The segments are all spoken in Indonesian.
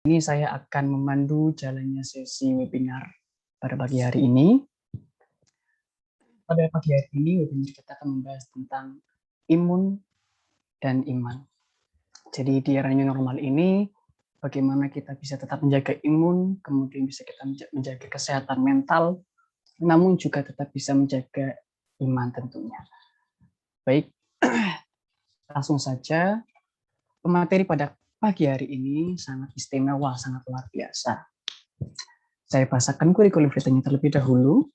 Ini saya akan memandu jalannya sesi webinar pada pagi hari ini. Pada pagi hari ini, webinar kita akan membahas tentang imun dan iman. Jadi di era new normal ini, bagaimana kita bisa tetap menjaga imun, kemudian bisa kita menjaga kesehatan mental, namun juga tetap bisa menjaga iman tentunya. Baik, langsung saja. Pemateri pada pagi hari ini sangat istimewa, sangat luar biasa. Saya bahasakan kurikulum vitamin terlebih dahulu.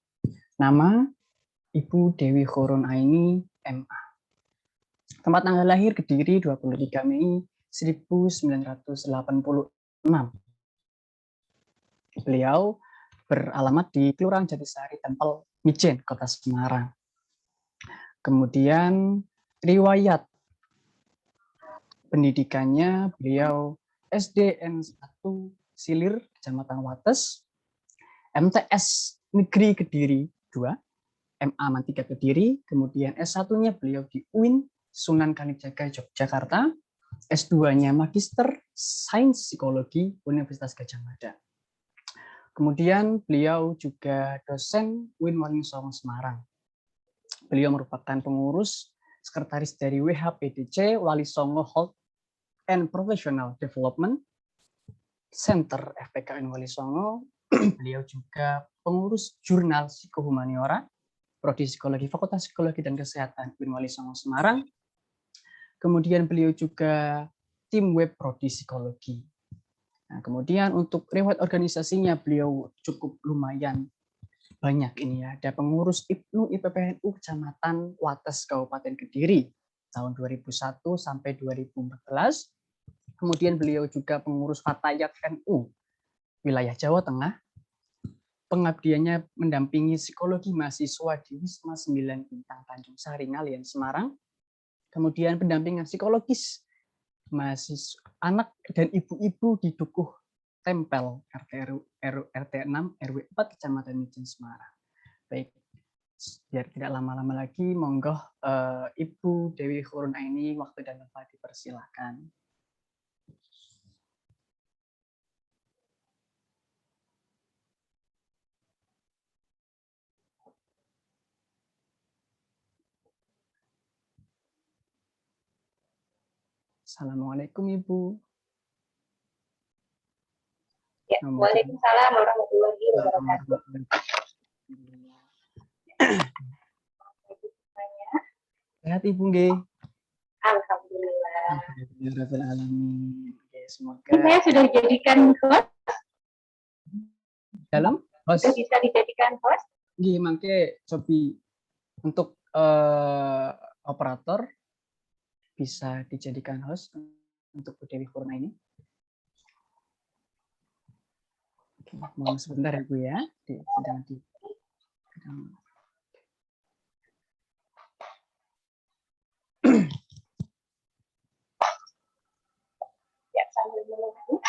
Nama Ibu Dewi Khurun Aini, MA. Tempat tanggal lahir Kediri 23 Mei 1986. Beliau beralamat di Kelurahan Jatisari, Tempel, Mijen, Kota Semarang. Kemudian riwayat pendidikannya, beliau SDN 1 Silir, Kecamatan Wates, MTS Negeri Kediri 2, MA Mantiga Kediri, kemudian S1-nya beliau di UIN Sunan Kalijaga Yogyakarta, S2-nya Magister Sains Psikologi Universitas Gadjah Mada. Kemudian beliau juga dosen UIN Walingsongo Semarang. Beliau merupakan pengurus sekretaris dari WHPDC Walisongo Health and Professional Development Center FPKN Walisongo. Beliau juga pengurus jurnal Psikohumaniora, Prodi Psikologi Fakultas Psikologi dan Kesehatan UIN Walisongo Semarang. Kemudian beliau juga tim web Prodi Psikologi. Nah, kemudian untuk riwayat organisasinya beliau cukup lumayan banyak ini ya. Ada pengurus IPNU IPPNU Kecamatan Wates Kabupaten Kediri tahun 2001 sampai 2014. Kemudian beliau juga pengurus Fatayat NU wilayah Jawa Tengah. Pengabdiannya mendampingi psikologi mahasiswa di Wisma 9 Bintang Tanjung Sari Ngalian Semarang. Kemudian pendampingan psikologis mahasiswa anak dan ibu-ibu di Dukuh Tempel RT 6 RW 4 Kecamatan Mijen Semarang. Baik, biar tidak lama-lama lagi, monggo Ibu Dewi Khurun Aini, waktu dan tempat dipersilahkan. Assalamualaikum Ibu. Ya, waalaikumsalam warahmatullahi wabarakatuh. Sehat Ibu nggih? Alhamdulillah. Alhamdulillah. Semoga saya sudah dijadikan host. Dalam host. Sudah bisa dijadikan host. Nggih, mangke cobi untuk operator bisa dijadikan host untuk Bu Dewi Khurun ini. Oke, mohon sebentar ya Bu ya. Sedang Ya, sambil menunggu.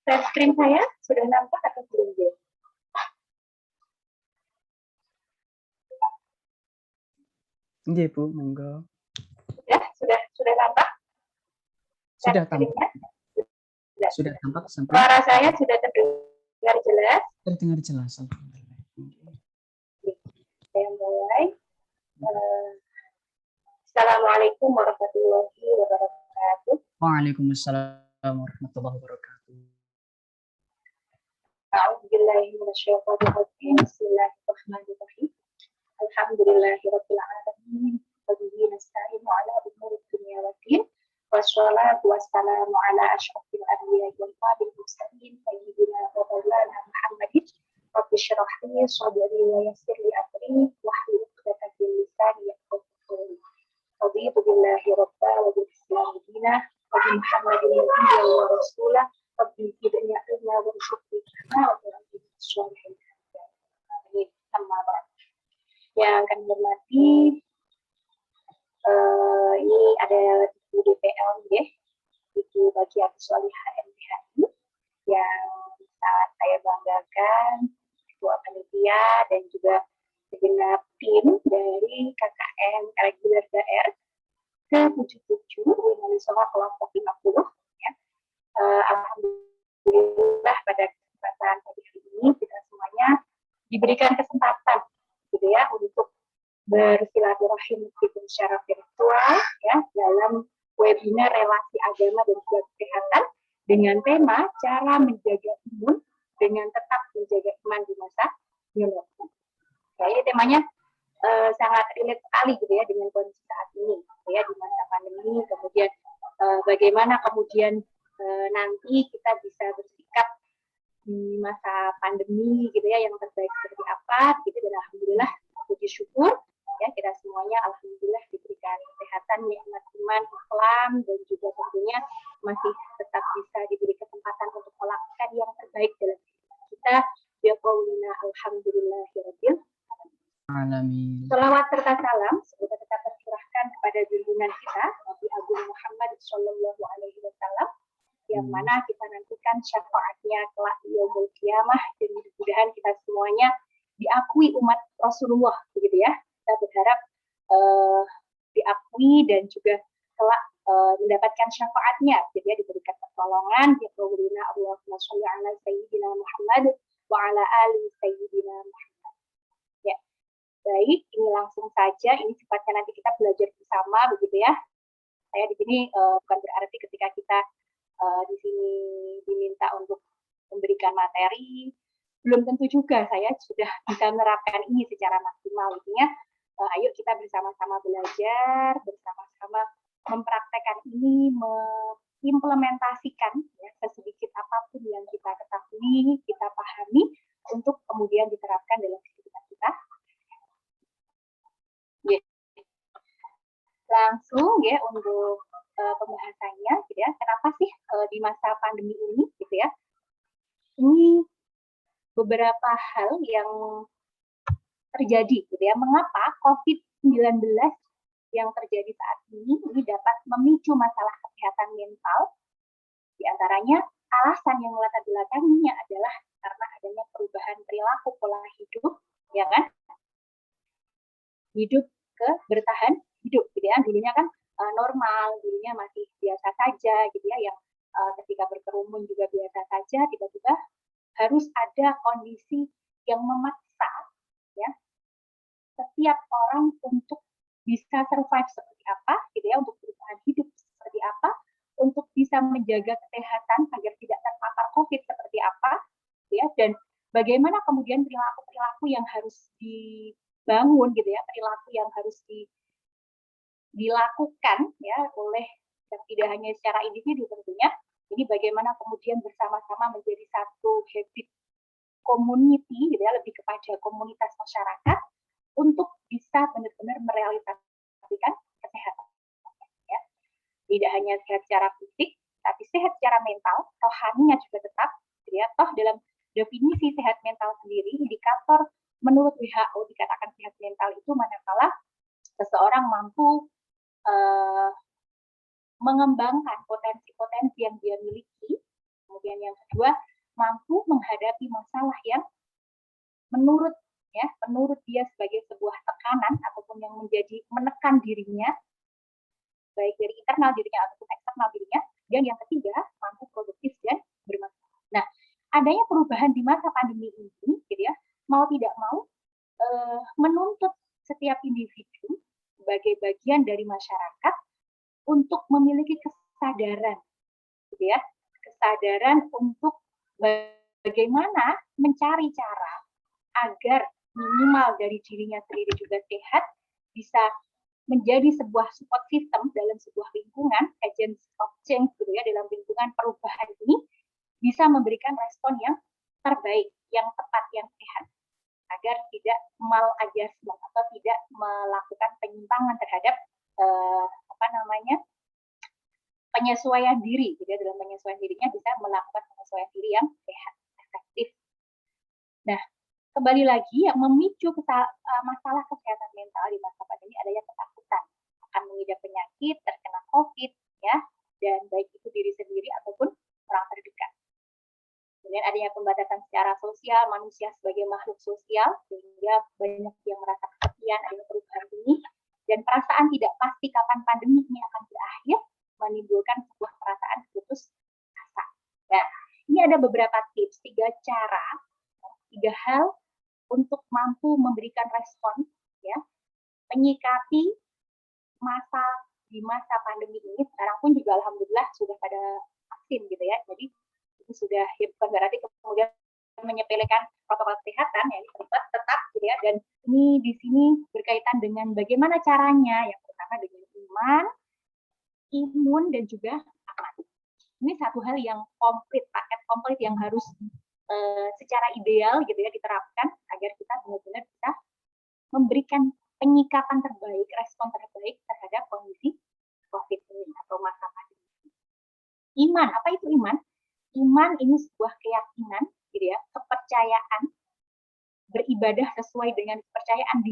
Share screen saya sudah nampak atau belum? Nggih Bu, monggo. Ya, sudah nampak? Sudah tampak. Sudah tampak sampai. Suara saya sudah terdengar jelas? Terdengar jelas, alhamdulillah. Saya mulai. Assalamualaikum warahmatullahi wabarakatuh. Waalaikumsalam warahmatullahi wabarakatuh. A'udzubillahi minasyaitonir rajim. Bismillahirrahmanirrahim. Alhamdulillahirabbil alamin. Wa bihi nasta'inu 'ala umuri dunya waddin. Wassalatu wassalamu 'ala asyrofil anbiya'i wal mursalin sayyidina wa maulana Muhammadin. Rabbi shrah li sadri wa yassir li amri wahlul 'uqdatam min lisani yafqahu qawli. Raditu billahi rabba wa bil islami dina wa bi Muhammadin nabiyyan wa rasula. Rabbi zidni ilma warzuqni fahma wa ja'alni sholihin. Amma ba'd. Yang kami hormati, ini ada Ibu DPL ya, Ibu Bagian Sholihah MPHI yang sangat saya banggakan, Ketua Panitia dan juga segenap tim dari KKN Reguler DR ke-77 Walisongo kelompok 50 ya. Alhamdulillah alhamdulillah pada kesempatan pagi hari ini kita semuanya diberikan kesempatan gitu ya untuk bersilaturahim meskipun secara virtual ya dalam webinar relasi agama dan juga kesehatan dengan tema cara menjaga imun dengan tetap menjaga iman di masa new normal. Ya, ini temanya sangat relate sekali gitu ya dengan kondisi saat ini gitu ya di masa pandemi, kemudian bagaimana kemudian nanti kita bisa bersikap di masa pandemi gitu ya yang terbaik seperti apa gitu. Dan alhamdulillah puji syukur ya kita semuanya alhamdulillah diberikan kesehatan, nikmat iman, Islam, dan juga tentunya masih tetap bisa diberi kesempatan untuk melakukan yang terbaik dalam kehidupan kita. Ya qaulina alhamdulillahirabbil Alamin. Salawat serta salam semoga tetap tercurahkan kepada junjungan kita Nabi Agung Muhammad Shallallahu Alaihi Wasallam yang mana kita nantikan syafaatnya kelak di yaumul qiyamah, dan mudah-mudahan kita semuanya diakui umat Rasulullah begitu ya. Kita berharap diakui dan juga kelak mendapatkan syafaatnya gitu ya, diberikan pertolongan ya qaulina Allahumma sholli ala sayyidina Muhammad wa ala ali sayyidina Muhammad. Ya. Baik, ini langsung saja, ini sifatnya nanti kita belajar bersama begitu ya. Saya di sini bukan berarti ketika kita di sini diminta untuk memberikan materi, belum tentu juga saya sudah bisa menerapkan ini secara maksimal. Intinya, ayo kita bersama-sama belajar, bersama-sama mempraktekkan ini, mengimplementasikan ya, sesedikit apapun yang kita ketahui, kita pahami, untuk kemudian diterapkan dalam kehidupan kita. Ya. Langsung ya untuk pembahasannya gitu ya. Kenapa sih di masa pandemi ini gitu ya? Ini beberapa hal yang terjadi gitu ya. Mengapa COVID-19 yang terjadi saat ini dapat memicu masalah kesehatan mental? Di antaranya alasan yang melatar belakanginya adalah karena adanya perubahan perilaku pola hidup, ya kan? Hidup ke bertahan hidup gitu ya. Dulunya kan normal, dulunya masih biasa saja gitu ya, yang ketika berkerumun juga biasa saja, tiba-tiba harus ada kondisi yang memaksa ya setiap orang untuk bisa survive seperti apa gitu ya, untuk bertahan hidup seperti apa, untuk bisa menjaga kesehatan agar tidak terpapar COVID seperti apa gitu ya, dan bagaimana kemudian perilaku-perilaku yang harus dibangun gitu ya, perilaku yang harus dilakukan ya oleh tidak hanya secara individu tentunya. Jadi bagaimana kemudian bersama-sama menjadi satu habit community gitu ya, lebih kepada komunitas masyarakat untuk bisa benar-benar merealisasikan kesehatan ya. Tidak hanya sehat secara fisik, tapi sehat secara mental, rohaninya juga tetap gitu ya. Toh dalam definisi sehat mental sendiri, indikator menurut WHO dikatakan sehat mental itu manakala seseorang mampu mengembangkan potensi-potensi yang dia miliki, kemudian yang kedua mampu menghadapi masalah yang menurut dia sebagai sebuah tekanan ataupun yang menjadi menekan dirinya, baik dari internal dirinya ataupun eksternal dirinya, dan yang ketiga mampu produktif dan bermanfaat. Nah, adanya perubahan di masa pandemi ini, gitu ya, mau tidak mau menuntut setiap individu sebagai bagian dari masyarakat untuk memiliki kesadaran, gitu ya, kesadaran untuk bagaimana mencari cara agar minimal dari dirinya sendiri juga sehat, bisa menjadi sebuah support system dalam sebuah lingkungan, agents of change gitu ya, dalam lingkungan perubahan ini bisa memberikan respon yang terbaik, yang tepat, yang sehat, agar tidak maladjustment atau tidak melakukan penyimpangan terhadap penyesuaian diri, gitu ya. Dalam penyesuaian dirinya bisa melakukan penyesuaian diri yang sehat, efektif. Nah, kembali lagi yang memicu masalah kesehatan mental di masa pandemi adanya ketakutan akan mengidap penyakit, terkena COVID, ya, dan baik itu diri sendiri ataupun orang terdekat. Kemudian adanya pembatasan secara sosial, manusia sebagai makhluk sosial, sehingga banyak yang merasa kesepian adanya perubahan ini, dan perasaan tidak pasti kapan pandemi ini akan berakhir, menimbulkan sebuah perasaan putus asa. Nah, Ini ada beberapa tips, 3 cara, 3 hal untuk mampu memberikan respon, ya, menyikapi di masa pandemi ini. Sekarang pun juga alhamdulillah sudah pada vaksin gitu ya. Jadi itu sudah, ya bukan berarti kemudian menyepelekan protokol kesehatan, ya, ini tetap gitu ya. Dan ini di sini berkaitan dengan bagaimana caranya, yang pertama dengan iman, imun, dan juga aman. Ini satu hal yang komplit, paket komplit yang harus secara ideal gitu ya diterapkan agar kita benar-benar bisa memberikan penyikapan terbaik, respon terbaik terhadap kondisi COVID ini atau masa pandemi. Iman, apa itu iman? Iman ini sebuah keyakinan, gitu ya, kepercayaan, beribadah sesuai dengan kepercayaan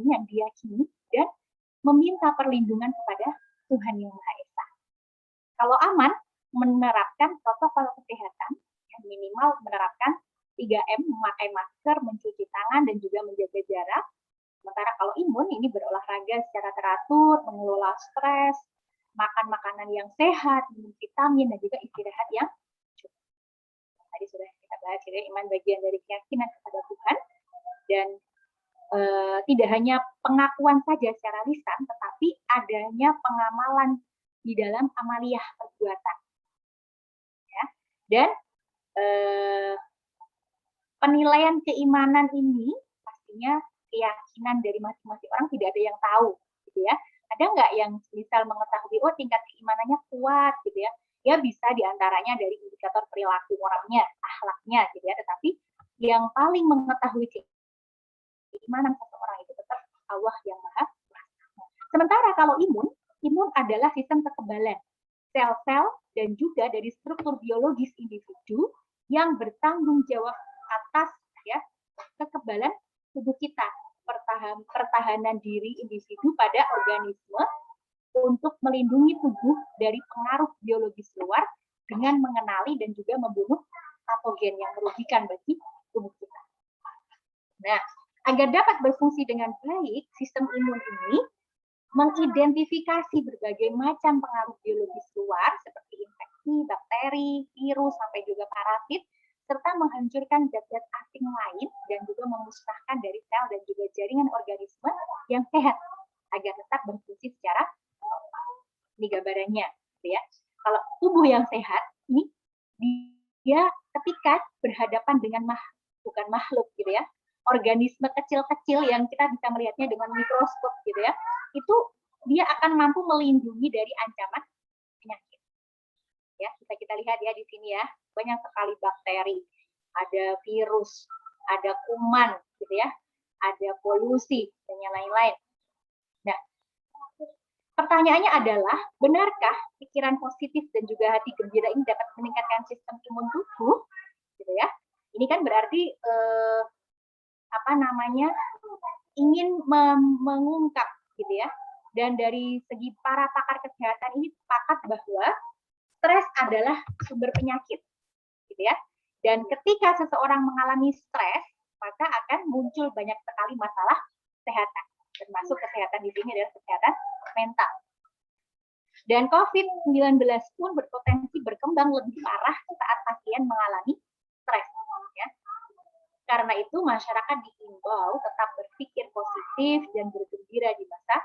yang diyakini, dan meminta perlindungan kepada Tuhan Yang Maha Esa. Kalau aman, menerapkan protokol kesehatan, yang minimal menerapkan 3M, memakai masker, mencuci tangan, dan juga menjaga jarak. Sementara kalau imun, ini berolahraga secara teratur, mengelola stres, makan makanan yang sehat, minum vitamin, dan juga istirahat yang cukup. Tadi sudah kita bahas, ya, iman bagian dari keyakinan kepada Tuhan, dan tidak hanya pengakuan saja secara lisan, tetapi adanya pengamalan di dalam amaliyah perbuatan. Ya. Dan penilaian keimanan ini pastinya keyakinan dari masing-masing orang tidak ada yang tahu, gitu ya. Ada nggak yang misal mengetahui, oh tingkat keimanannya kuat, gitu ya? Ya bisa diantaranya dari indikator perilaku orangnya, akhlaknya, gitu ya. Tetapi yang paling mengetahui keimanan seseorang itu tetap Allah yang Maha Kuasa. Sementara kalau imun adalah sistem kekebalan sel-sel dan juga dari struktur biologis individu yang bertanggung jawab atas, ya, kekebalan tubuh kita, pertahanan diri individu pada organisme untuk melindungi tubuh dari pengaruh biologis luar dengan mengenali dan juga membunuh patogen yang merugikan bagi tubuh kita. Nah, agar dapat berfungsi dengan baik, sistem imun ini mengidentifikasi berbagai macam pengaruh biologis luar seperti infeksi, bakteri, virus, sampai juga parasit, serta menghancurkan zat-zat asing lain dan juga memusnahkan dari sel dan juga jaringan organisme yang sehat agar tetap berfungsi secara normal. Ini gambarannya, ya. Kalau tubuh yang sehat, ini dia ketika berhadapan dengan bukan makhluk, gitu ya, organisme kecil-kecil yang kita bisa melihatnya dengan mikroskop, gitu ya, itu dia akan mampu melindungi dari ancaman penyakit. Ya, bisa kita lihat ya di sini ya, banyak sekali bakteri, ada virus, ada kuman, gitu ya, ada polusi dan yang lain-lain. Nah, pertanyaannya adalah, benarkah pikiran positif dan juga hati gembira ini dapat meningkatkan sistem imun tubuh, gitu ya? Ini kan berarti ingin mengungkap, gitu ya. Dan dari segi para pakar kesehatan ini sepakat bahwa stres adalah sumber penyakit, gitu ya. Dan ketika seseorang mengalami stres, maka akan muncul banyak sekali masalah kesehatan, termasuk kesehatan di sini adalah kesehatan mental. Dan COVID-19 pun berpotensi berkembang lebih parah saat pasien mengalami stres. Ya. Karena itu masyarakat diimbau tetap berpikir positif dan bergembira di masa.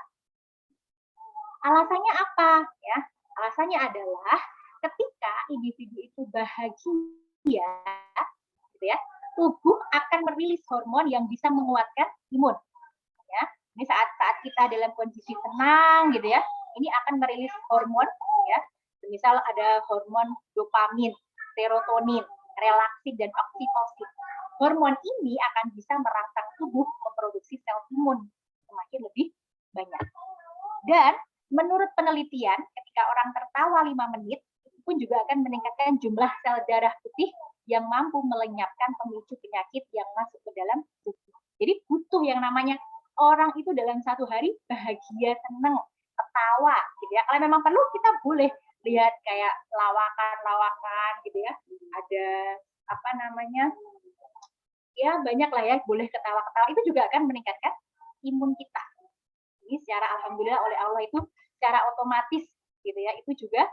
Alasannya apa? Ya, alasannya adalah ketika individu itu bahagia, gitu ya, tubuh akan merilis hormon yang bisa menguatkan imun. Ya, ini saat kita dalam kondisi tenang, gitu ya, ini akan merilis hormon, ya, misal ada hormon dopamin, serotonin, relaksin, dan oksitosin. Hormon ini akan bisa merangsang tubuh memproduksi sel imun semakin lebih banyak. Dan menurut penelitian, ketika orang tertawa 5 menit, itu pun juga akan meningkatkan jumlah sel darah putih yang mampu melenyapkan pemicu penyakit yang masuk ke dalam tubuh. Jadi butuh yang namanya orang itu dalam satu hari bahagia, senang, ketawa, gitu ya. Kalau memang perlu, kita boleh lihat kayak lawakan, gitu ya. Ada ya banyak lah ya, boleh ketawa-ketawa. Itu juga akan meningkatkan imun kita. Ini secara alhamdulillah oleh Allah itu secara otomatis, gitu ya. Itu juga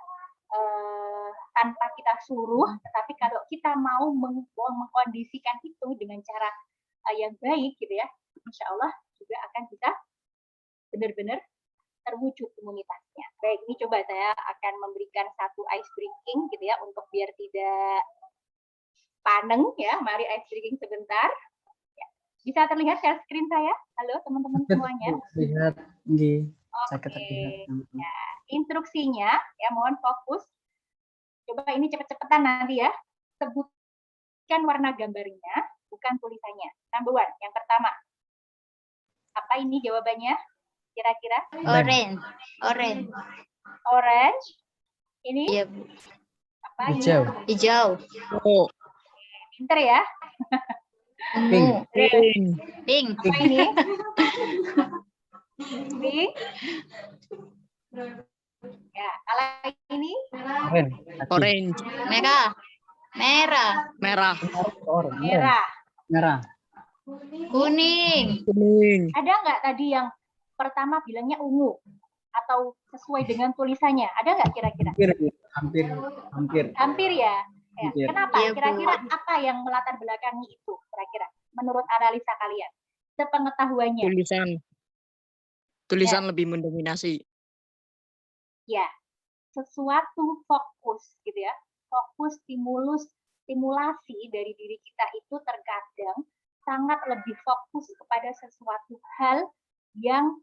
tanpa kita suruh, tetapi kalau kita mau mengkondisikan itu dengan cara yang baik gitu ya, insya Allah juga akan bisa benar-benar terwujud imunitasnya. Baik, ini coba saya akan memberikan satu ice breaking gitu ya, untuk biar tidak paneng ya. Mari ice breaking sebentar. Ya. Bisa terlihat share screen saya? Halo teman-teman semuanya. Lihat, Oke. Ya, instruksinya ya, mohon fokus. Coba ini cepet-cepetan nanti ya. Sebutkan warna gambarnya, bukan tulisannya. Number one, yang pertama. Apa ini jawabannya? Kira-kira? Orange. Orange. Orange. Ini? Iya. Apa hijau. ini? Hijau. Oh. Pinter ya. Ungu. Pink. Pink. Apa ini? Pink. Ya, kalau ini? Orange. Merah. Merah. Merah. Merah. Merah. Kuning. Kuning. Ada nggak tadi yang pertama bilangnya ungu? Atau sesuai dengan tulisannya? Ada nggak kira-kira? Hampir. Hampir ya? Ya. Hampir. Kenapa? Iya, Bu. Kira-kira apa yang melatar belakangi itu? Kira-kira menurut analisa kalian? Sepengetahuannya. Tulisan lebih mendominasi. Ya, sesuatu fokus gitu ya. Fokus, stimulasi dari diri kita itu terkadang sangat lebih fokus kepada sesuatu hal yang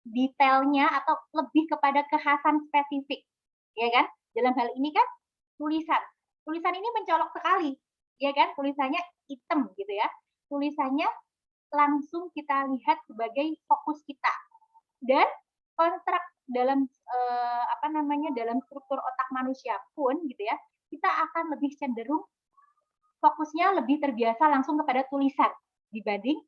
detailnya atau lebih kepada kekhasan spesifik, ya kan? Dalam hal ini kan tulisan ini mencolok sekali, ya kan? Tulisannya hitam gitu ya. Tulisannya langsung kita lihat sebagai fokus kita. Dan kontrak dalam dalam struktur otak manusia pun gitu ya, kita akan lebih cenderung fokusnya lebih terbiasa langsung kepada tulisan dibanding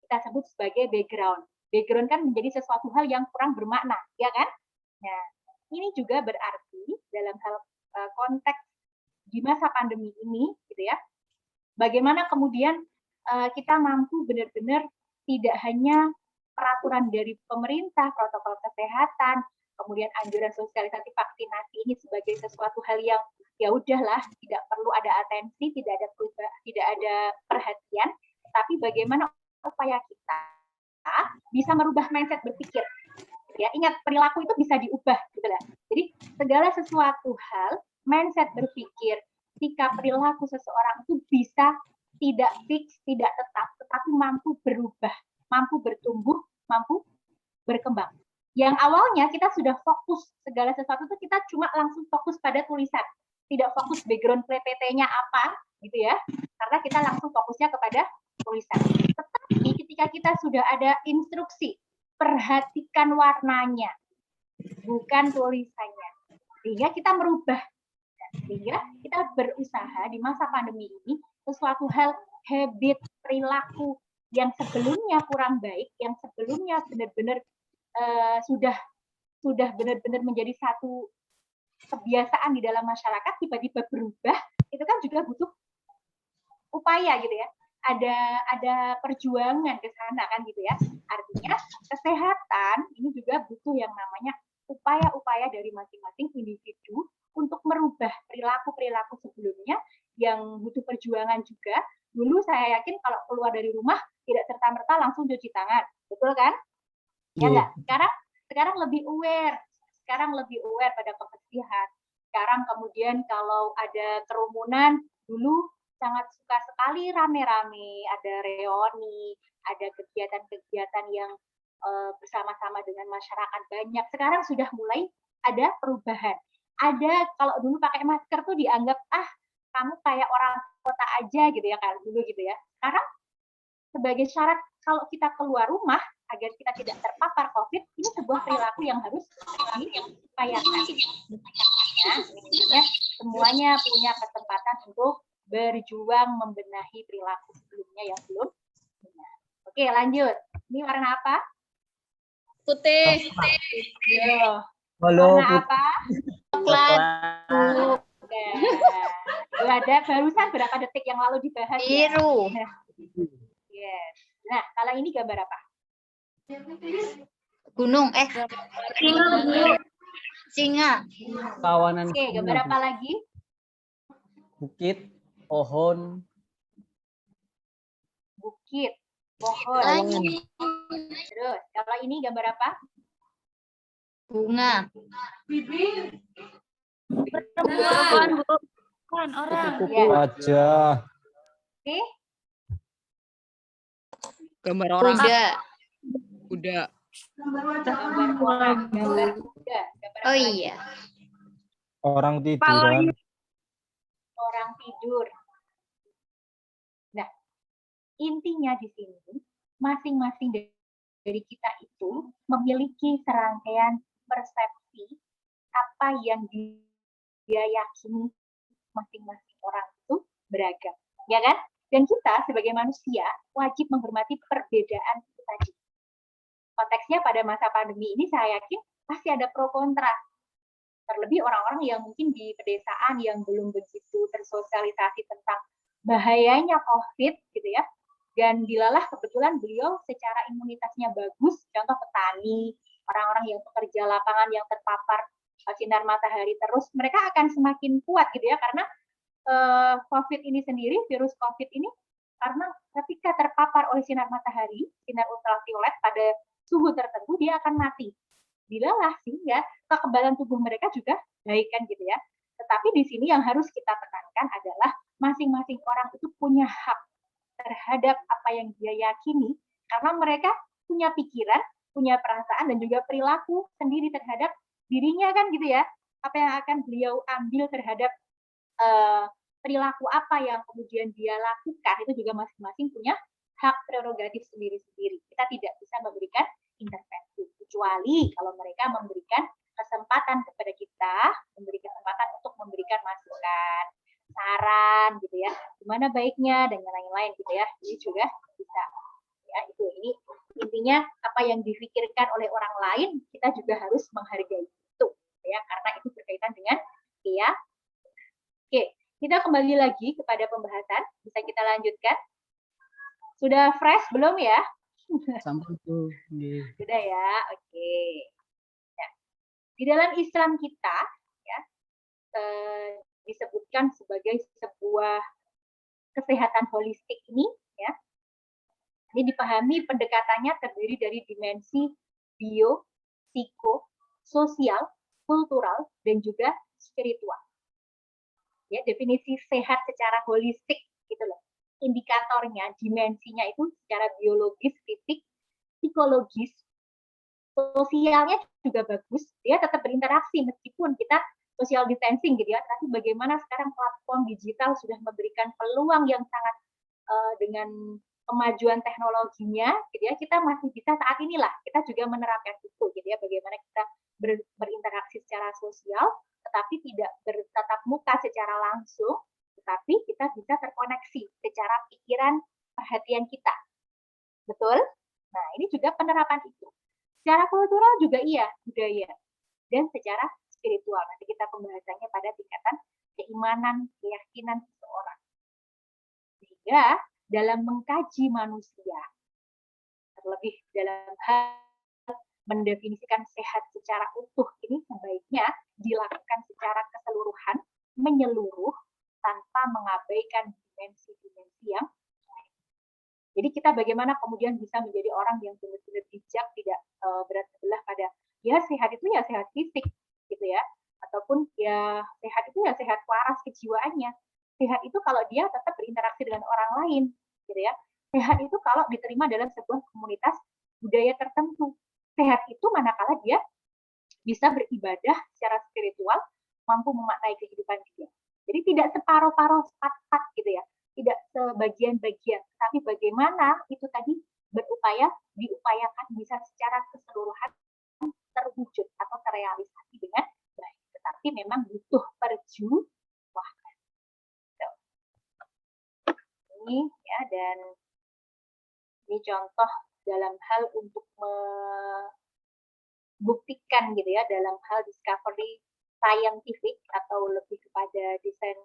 kita sebut sebagai background. Background kan menjadi sesuatu hal yang kurang bermakna, ya kan? Nah, ini juga berarti dalam hal konteks di masa pandemi ini, gitu ya, bagaimana kemudian kita mampu benar-benar tidak hanya peraturan dari pemerintah, protokol kesehatan, kemudian anjuran sosialisasi vaksinasi ini sebagai sesuatu hal yang ya udahlah, tidak perlu ada atensi, tidak ada perhatian, tapi bagaimana upaya kita bisa merubah mindset berpikir. Ya, ingat perilaku itu bisa diubah, gitu lah. Jadi segala sesuatu hal, mindset berpikir, sikap perilaku seseorang itu bisa tidak fix, tidak tetap, tetapi mampu berubah, mampu bertumbuh, mampu berkembang. Yang awalnya kita sudah fokus segala sesuatu itu kita cuma langsung fokus pada tulisan, tidak fokus background PPT-nya apa, gitu ya, karena kita langsung fokusnya kepada tulisan. Tetapi ketika kita sudah ada instruksi, perhatikan warnanya, bukan tulisannya, sehingga kita merubah, sehingga kita berusaha di masa pandemi ini sesuatu hal, habit, perilaku yang sebelumnya kurang baik, yang sebelumnya benar-benar sudah benar-benar menjadi satu kebiasaan di dalam masyarakat, tiba-tiba berubah, itu kan juga butuh upaya gitu ya. Ada perjuangan ke sana kan gitu ya. Artinya kesehatan ini juga butuh yang namanya upaya-upaya dari masing-masing individu untuk merubah perilaku-perilaku sebelumnya yang butuh perjuangan juga. Dulu saya yakin kalau keluar dari rumah tidak serta-merta langsung cuci tangan, betul kan? Ya enggak? Sekarang lebih aware. Sekarang lebih aware pada kebersihan. Sekarang kemudian kalau ada kerumunan, dulu sangat suka sekali rame-rame, ada reuni, ada kegiatan-kegiatan yang bersama-sama dengan masyarakat banyak. Sekarang sudah mulai ada perubahan. Ada kalau dulu pakai masker tuh dianggap kamu kayak orang kota aja gitu ya, kalau dulu gitu ya. Sekarang sebagai syarat kalau kita keluar rumah agar kita tidak terpapar COVID, ini sebuah perilaku yang harus diupayakan. Ya, semuanya punya kesempatan untuk berjuang membenahi perilaku sebelumnya yang belum benar. Oke, lanjut. Ini warna apa? Putih. Yo. Halo, Warna apa? Coklat. Ada barusan berapa detik yang lalu dibahas ya? Biru. Yes. Nah, kalau ini gambar apa? Gunung. Singa. Kawanan Oke, gambar singa, apa Bu. lagi? Bukit, pohon, Bukit, pohon. Lagi. Terus, kalau ini gambar apa? Bunga. Perempuan. Bukan orang. Ya. Wajah. Oke, Gambar orang. Kuda. Kuda. gambar orang, gambar kuda. Gambar Oh apa lagi? iya. Orang tiduran. Orang tidur. Nah, intinya di sini masing-masing dari kita itu memiliki serangkaian persepsi apa yang dia yakini, masing-masing orang itu beragam, ya kan? Dan kita sebagai manusia wajib menghormati perbedaan itu tadi. Konteksnya pada masa pandemi ini saya yakin pasti ada pro kontra. Terlebih orang-orang yang mungkin di pedesaan yang belum begitu tersosialisasi tentang bahayanya COVID gitu ya. Dan dilalah kebetulan beliau secara imunitasnya bagus, contoh petani, orang-orang yang pekerja lapangan yang terpapar sinar matahari terus, mereka akan semakin kuat gitu ya, karena COVID ini sendiri, virus COVID ini, karena ketika terpapar oleh sinar matahari, sinar ultraviolet pada suhu tertentu, dia akan mati. Dilalah sehingga kekebalan tubuh mereka juga baik kan gitu ya. Tetapi di sini yang harus kita tekankan adalah masing-masing orang itu punya hak terhadap apa yang dia yakini, karena mereka punya pikiran, punya perasaan, dan juga perilaku sendiri terhadap dirinya kan gitu ya. Apa yang akan beliau ambil terhadap perilaku apa yang kemudian dia lakukan, itu juga masing-masing punya hak prerogatif sendiri-sendiri. Kita tidak bisa memberikan intervensi, kecuali kalau mereka memberikan kesempatan kepada kita, memberikan kesempatan untuk memberikan masukan, saran gitu ya, gimana baiknya dan lain-lain gitu ya. Ini juga bisa ya, ini intinya apa yang difikirkan oleh orang lain kita juga harus menghargai itu ya, karena itu berkaitan dengan ya. Oke, kita kembali lagi kepada pembahasan, bisa kita lanjutkan. Sudah fresh belum ya? Sampai itu. Sudah ya, oke. Nah, di dalam Islam kita ya disebutkan sebagai sebuah kesehatan holistik ini ya. Ini dipahami pendekatannya terdiri dari dimensi bio, psiko, sosial, kultural, dan juga spiritual. Ya, definisi sehat secara holistik gitu loh. Indikatornya, dimensinya itu secara biologis, fisik, psikologis, sosialnya juga bagus. Dia tetap berinteraksi meskipun kita social distancing gitu ya. Tapi bagaimana sekarang platform digital sudah memberikan peluang yang sangat dengan kemajuan teknologinya, gitu ya, kita masih bisa saat inilah kita juga menerapkan itu, gitu ya, bagaimana kita berinteraksi secara sosial, tetapi tidak bertatap muka secara langsung, tetapi kita bisa terkoneksi secara pikiran, perhatian kita, betul? Nah, ini juga penerapan itu. Secara kultural juga iya, budaya, dan secara spiritual. Nanti kita pembahasannya pada tingkatan keimanan, keyakinan seseorang. Sehingga dalam mengkaji manusia, terlebih dalam hal mendefinisikan sehat secara utuh ini sebaiknya dilakukan secara keseluruhan, menyeluruh, tanpa mengabaikan dimensi-dimensi yang lain. Jadi kita bagaimana kemudian bisa menjadi orang yang benar-benar bijak, tidak berat sebelah pada ya sehat itu ya sehat fisik gitu ya, ataupun ya sehat itu ya sehat waras kejiwaannya. Sehat itu kalau dia tetap berinteraksi dengan orang lain, gitu ya. Sehat itu kalau diterima dalam sebuah komunitas budaya tertentu. Sehat itu manakala dia bisa beribadah secara spiritual, mampu memaknai kehidupan dia. Jadi tidak separuh-paruh, sepat-pat gitu ya. Tidak sebagian-bagian, tapi bagaimana itu tadi diupayakan bisa secara keseluruhan terwujud atau terrealisasi dengan baik. Tetapi memang butuh perjuangan. Ini ya, dan ini contoh dalam hal untuk membuktikan gitu ya, dalam hal discovery scientific atau lebih kepada desain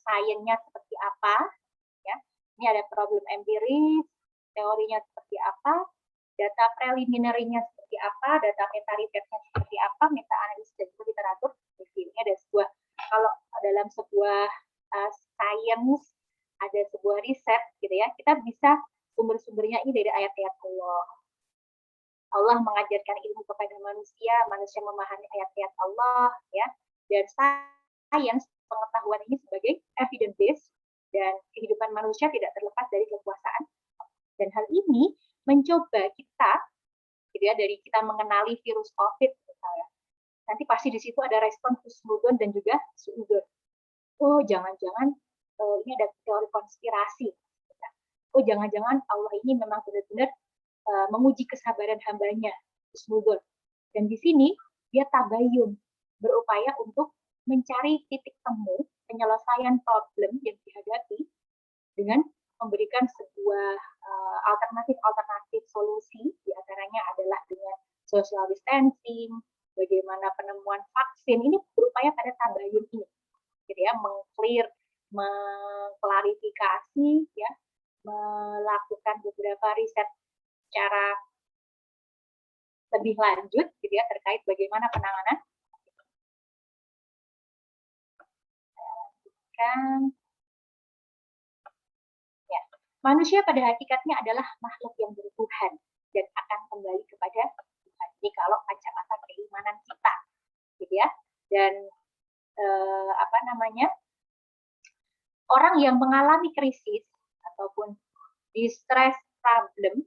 sainsnya seperti apa ya. Ini ada problem empiris, teorinya seperti apa, data preliminary-nya seperti apa, data meta risetnya seperti apa, meta analisis dan juga literatur review. Ini ada sebuah, kalau dalam sebuah science ada sebuah riset gitu ya, kita bisa sumber-sumbernya ini dari ayat-ayat Allah. Allah mengajarkan ilmu kepada manusia, manusia memahami ayat-ayat Allah, ya. Dan sains, pengetahuan ini sebagai evidence based, dan kehidupan manusia tidak terlepas dari kekuasaan. Dan hal ini mencoba kita, gitu ya, dari kita mengenali virus COVID, misalnya. Nanti pasti di situ ada respon husnudon dan juga suudon. Oh, jangan-jangan ini ada teori konspirasi. Oh, jangan-jangan Allah ini memang benar-benar menguji kesabaran hambanya, husnudon. Dan di sini dia tabayun, berupaya untuk mencari titik temu penyelesaian problem yang dihadapi dengan memberikan sebuah alternatif solusi, diantaranya adalah dengan social distancing, bagaimana penemuan vaksin, ini berupaya pada tabayun ini, gitu ya, mengklarifikasi, ya, melakukan beberapa riset secara lebih lanjut, gitu ya, terkait bagaimana penanganan. Ya, manusia pada hakikatnya adalah makhluk yang bertuhan dan akan kembali kepada Tuhan. Ini kalau kacamata keimanan kita, gitu ya. Dan orang yang mengalami krisis ataupun distress problem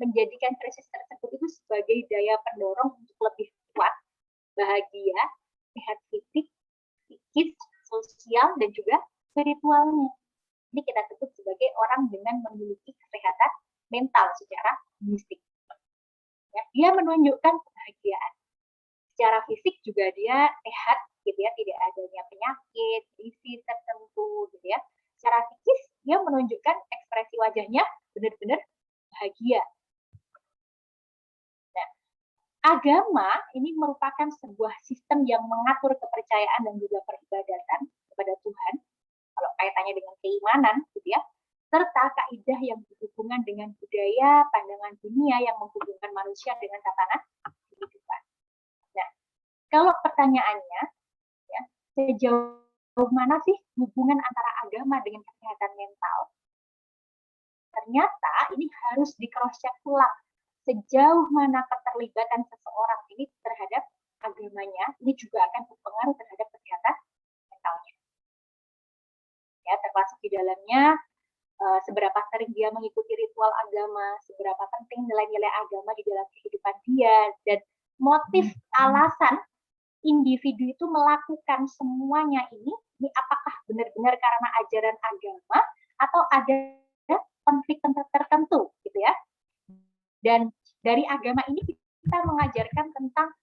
menjadikan krisis tersebut itu sebagai daya pendorong untuk lebih kuat, bahagia, sehat fisik, psikis, sosial, dan juga spiritualnya. Ini kita sebut sebagai orang dengan memiliki kesehatan mental secara mistik. Ya, dia menunjukkan kebahagiaan. Secara fisik juga dia sehat, gitu ya, tidak adanya penyakit, disease tertentu, gitu ya. Secara psikis dia menunjukkan ekspresi wajahnya benar-benar bahagia. Nah, agama ini merupakan sebuah sistem yang mengatur kepercayaan dan juga peribadatan kepada Tuhan, kalau kaitannya dengan keimanan, gitu ya, serta kaidah yang berhubungan dengan budaya, pandangan dunia yang menghubungkan manusia dengan tatanan kehidupan. Nah, kalau pertanyaannya, ya, sejauh mana sih hubungan antara agama dengan kesehatan mental? Ternyata ini harus di cross check ulang sejauh mana keterlibatan seseorang ini terhadap agamanya, ini juga akan berpengaruh terhadap kesehatan mentalnya. Ya, termasuk di dalamnya seberapa sering dia mengikuti ritual agama, seberapa penting nilai-nilai agama di dalam kehidupan dia, dan motif alasan individu itu melakukan semuanya ini apakah benar-benar karena ajaran agama atau ada konflik tertentu, gitu ya. Dan dari agama ini kita mengajarkan tentang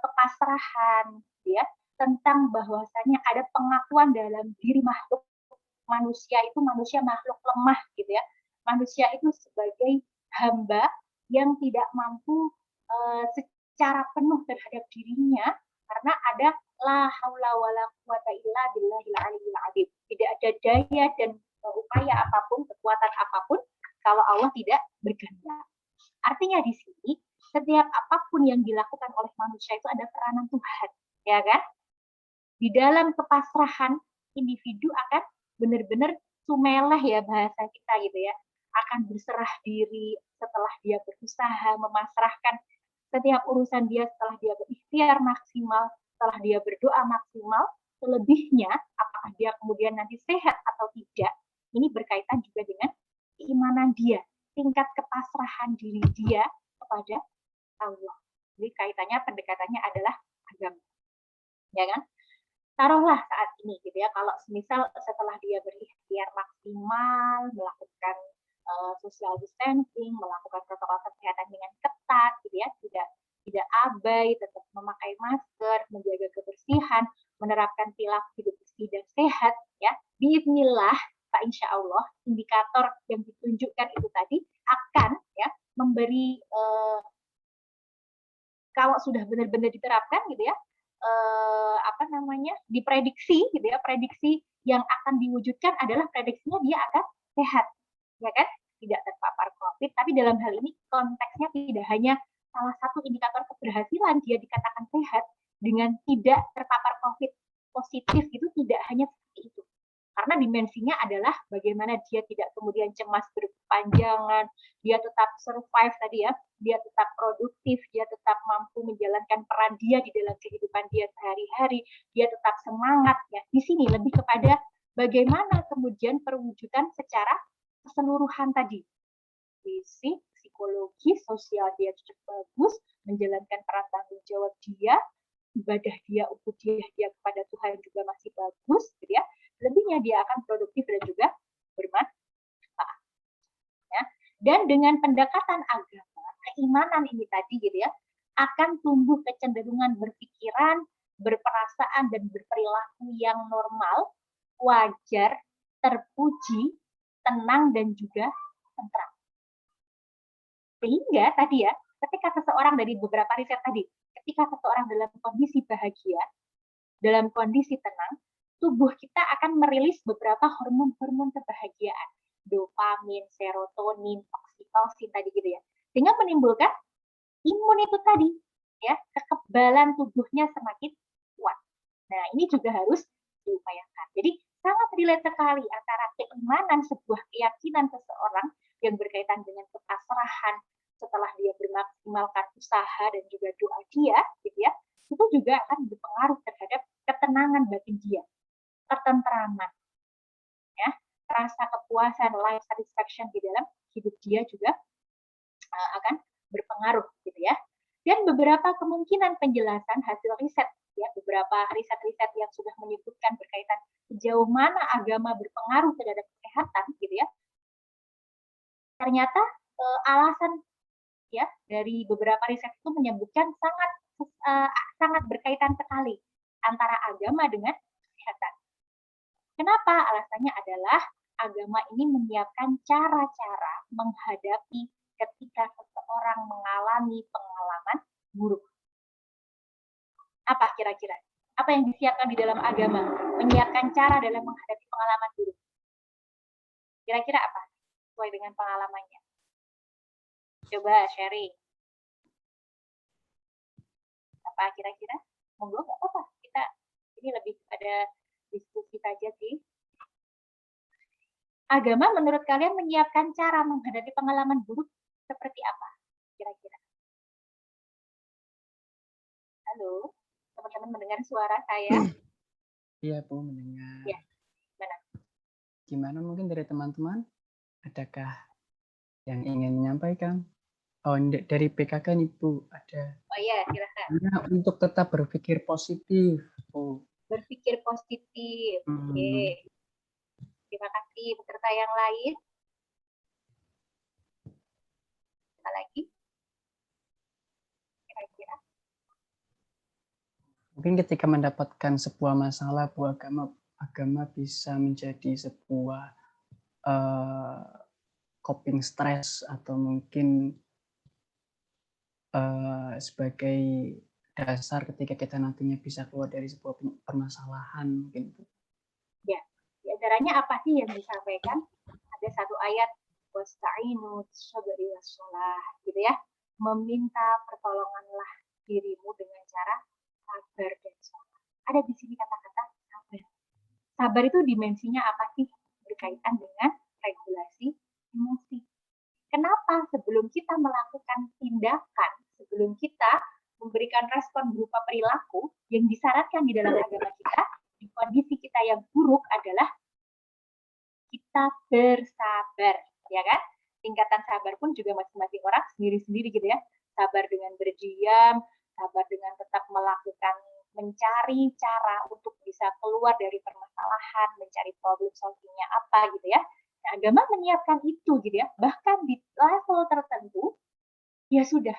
kepasrahan, ya, tentang bahwasanya ada pengakuan dalam diri makhluk manusia itu manusia makhluk lemah, gitu ya. Manusia itu sebagai hamba yang tidak mampu secara penuh terhadap dirinya karena ada la haula wala quwata illa billahil aliyil azim. Tidak ada daya dan upaya apapun, kekuatan apapun kalau Allah tidak berkehendak. Artinya di sini setiap apapun yang dilakukan oleh manusia itu ada peranan Tuhan, ya kan? Di dalam kepasrahan individu akan benar-benar sumeleh, ya bahasa kita, gitu ya, akan berserah diri setelah dia berusaha memasrahkan setiap urusan dia, setelah dia berikhtiar maksimal, setelah dia berdoa maksimal. Selebihnya apakah dia kemudian nanti sehat atau tidak, ini berkaitan juga dengan keimanan dia, tingkat kepasrahan diri dia kepada Allah. Jadi kaitannya, pendekatannya adalah agama, ya kan? Taruhlah saat ini, gitu ya, kalau semisal setelah dia berikhtiar maksimal, melakukan social distancing, melakukan protokol kesehatan dengan ketat, gitu ya, tidak abai, tetap memakai masker, menjaga kebersihan, menerapkan perilaku hidup bersih dan sehat, ya, biiznillah, insya Allah indikator yang ditunjukkan itu tadi akan, ya, memberi kalau sudah benar-benar diterapkan, gitu ya, diprediksi, gitu ya, prediksi yang akan diwujudkan adalah prediksinya dia akan sehat, ya kan? tidak terpapar COVID, tapi dalam hal ini konteksnya tidak hanya salah satu indikator keberhasilan dia dikatakan sehat dengan tidak terpapar COVID positif itu tidak hanya seperti itu. Karena dimensinya adalah bagaimana dia tidak kemudian cemas berkepanjangan, dia tetap survive tadi ya, dia tetap produktif, dia tetap mampu menjalankan peran dia di dalam kehidupan dia sehari-hari, dia tetap semangat ya. Di sini lebih kepada bagaimana kemudian perwujudan secara keseluruhan tadi. Fisik, psikologi, sosial dia cukup bagus, menjalankan peran tanggung jawab dia, ibadah dia, ubudiyah dia kepada Tuhan juga masih bagus, gitu ya. Lebihnya dia akan produktif dan juga bermanfaat. Ya. Dan dengan pendekatan agama, keimanan ini tadi, gitu ya, akan tumbuh kecenderungan berpikiran, berperasaan dan berperilaku yang normal, wajar, terpuji, tenang dan juga tentram. Sehingga tadi ya, ketika seseorang dari beberapa riset tadi, ketika seseorang dalam kondisi bahagia, dalam kondisi tenang, tubuh kita akan merilis beberapa hormon-hormon kebahagiaan, dopamin, serotonin, oksitosin tadi gitu ya, sehingga menimbulkan imun itu tadi, ya, kekebalan tubuhnya semakin kuat. Nah, ini juga harus diupayakan. Jadi sangat relate sekali antara keimanan sebuah keyakinan seseorang yang berkaitan dengan kepasrahan setelah dia bermaksimalkan usaha dan juga doa dia, gitu ya, itu juga akan berpengaruh terhadap ketenangan batin dia, ketentraman, ya, rasa kepuasan, life satisfaction di dalam hidup dia juga akan berpengaruh, gitu ya. Dan beberapa kemungkinan penjelasan hasil riset, ya, beberapa riset-riset yang sudah menyebutkan berkaitan sejauh mana agama berpengaruh terhadap kesehatan, gitu ya. Ternyata alasan ya dari beberapa riset itu menyebutkan sangat berkaitan sekali antara agama dengan kesehatan. Kenapa? Alasannya adalah agama ini menyiapkan cara-cara menghadapi ketika seseorang mengalami pengalaman buruk. Apa kira-kira? Apa yang disiapkan di dalam agama? Menyiapkan cara dalam menghadapi pengalaman buruk. Kira-kira apa? Sesuai dengan pengalamannya. Coba sharing. Apa kira-kira? Monggo, nggak apa-apa. Kita ini lebih pada diskusi saja sih. Agama menurut kalian menyiapkan cara menghadapi pengalaman buruk seperti apa? Kira-kira. Halo, teman-teman mendengar suara saya? Iya, Bu, mendengar. Ya, gimana? Gimana mungkin dari teman-teman? Adakah yang ingin menyampaikan? Oh, dari PKK nih, Bu, ada. Oh iya, silakan. Untuk tetap berpikir positif, Bu. Berpikir positif. Oke. Terima kasih. Peserta yang lain? Apa lagi? Kira-kira? Mungkin ketika mendapatkan sebuah masalah, Bu, agama bisa menjadi sebuah coping stress atau mungkin sebagai dasar ketika kita nantinya bisa keluar dari sebuah permasalahan mungkin. Ya, di antaranya apa sih yang disampaikan? Ada satu ayat wasta'inu bisabri wassalah, gitu ya. Meminta pertolonganlah dirimu dengan cara sabar dan sholat. Ada di sini kata-kata sabar. Sabar itu dimensinya apa sih? Berkaitan dengan regulasi emosi. Kenapa sebelum kita melakukan tindakan, sebelum kita memberikan respon berupa perilaku yang disyaratkan di dalam agama kita, di kondisi kita yang buruk adalah kita bersabar, ya kan? Tingkatan sabar pun juga masing-masing orang sendiri-sendiri gitu ya. Sabar dengan berdiam, sabar dengan tetap melakukan, mencari cara untuk bisa keluar dari permasalahan, mencari problem solving-nya apa gitu ya. Nah, agama menyiapkan itu gitu ya. Bahkan di level tertentu, ya sudah,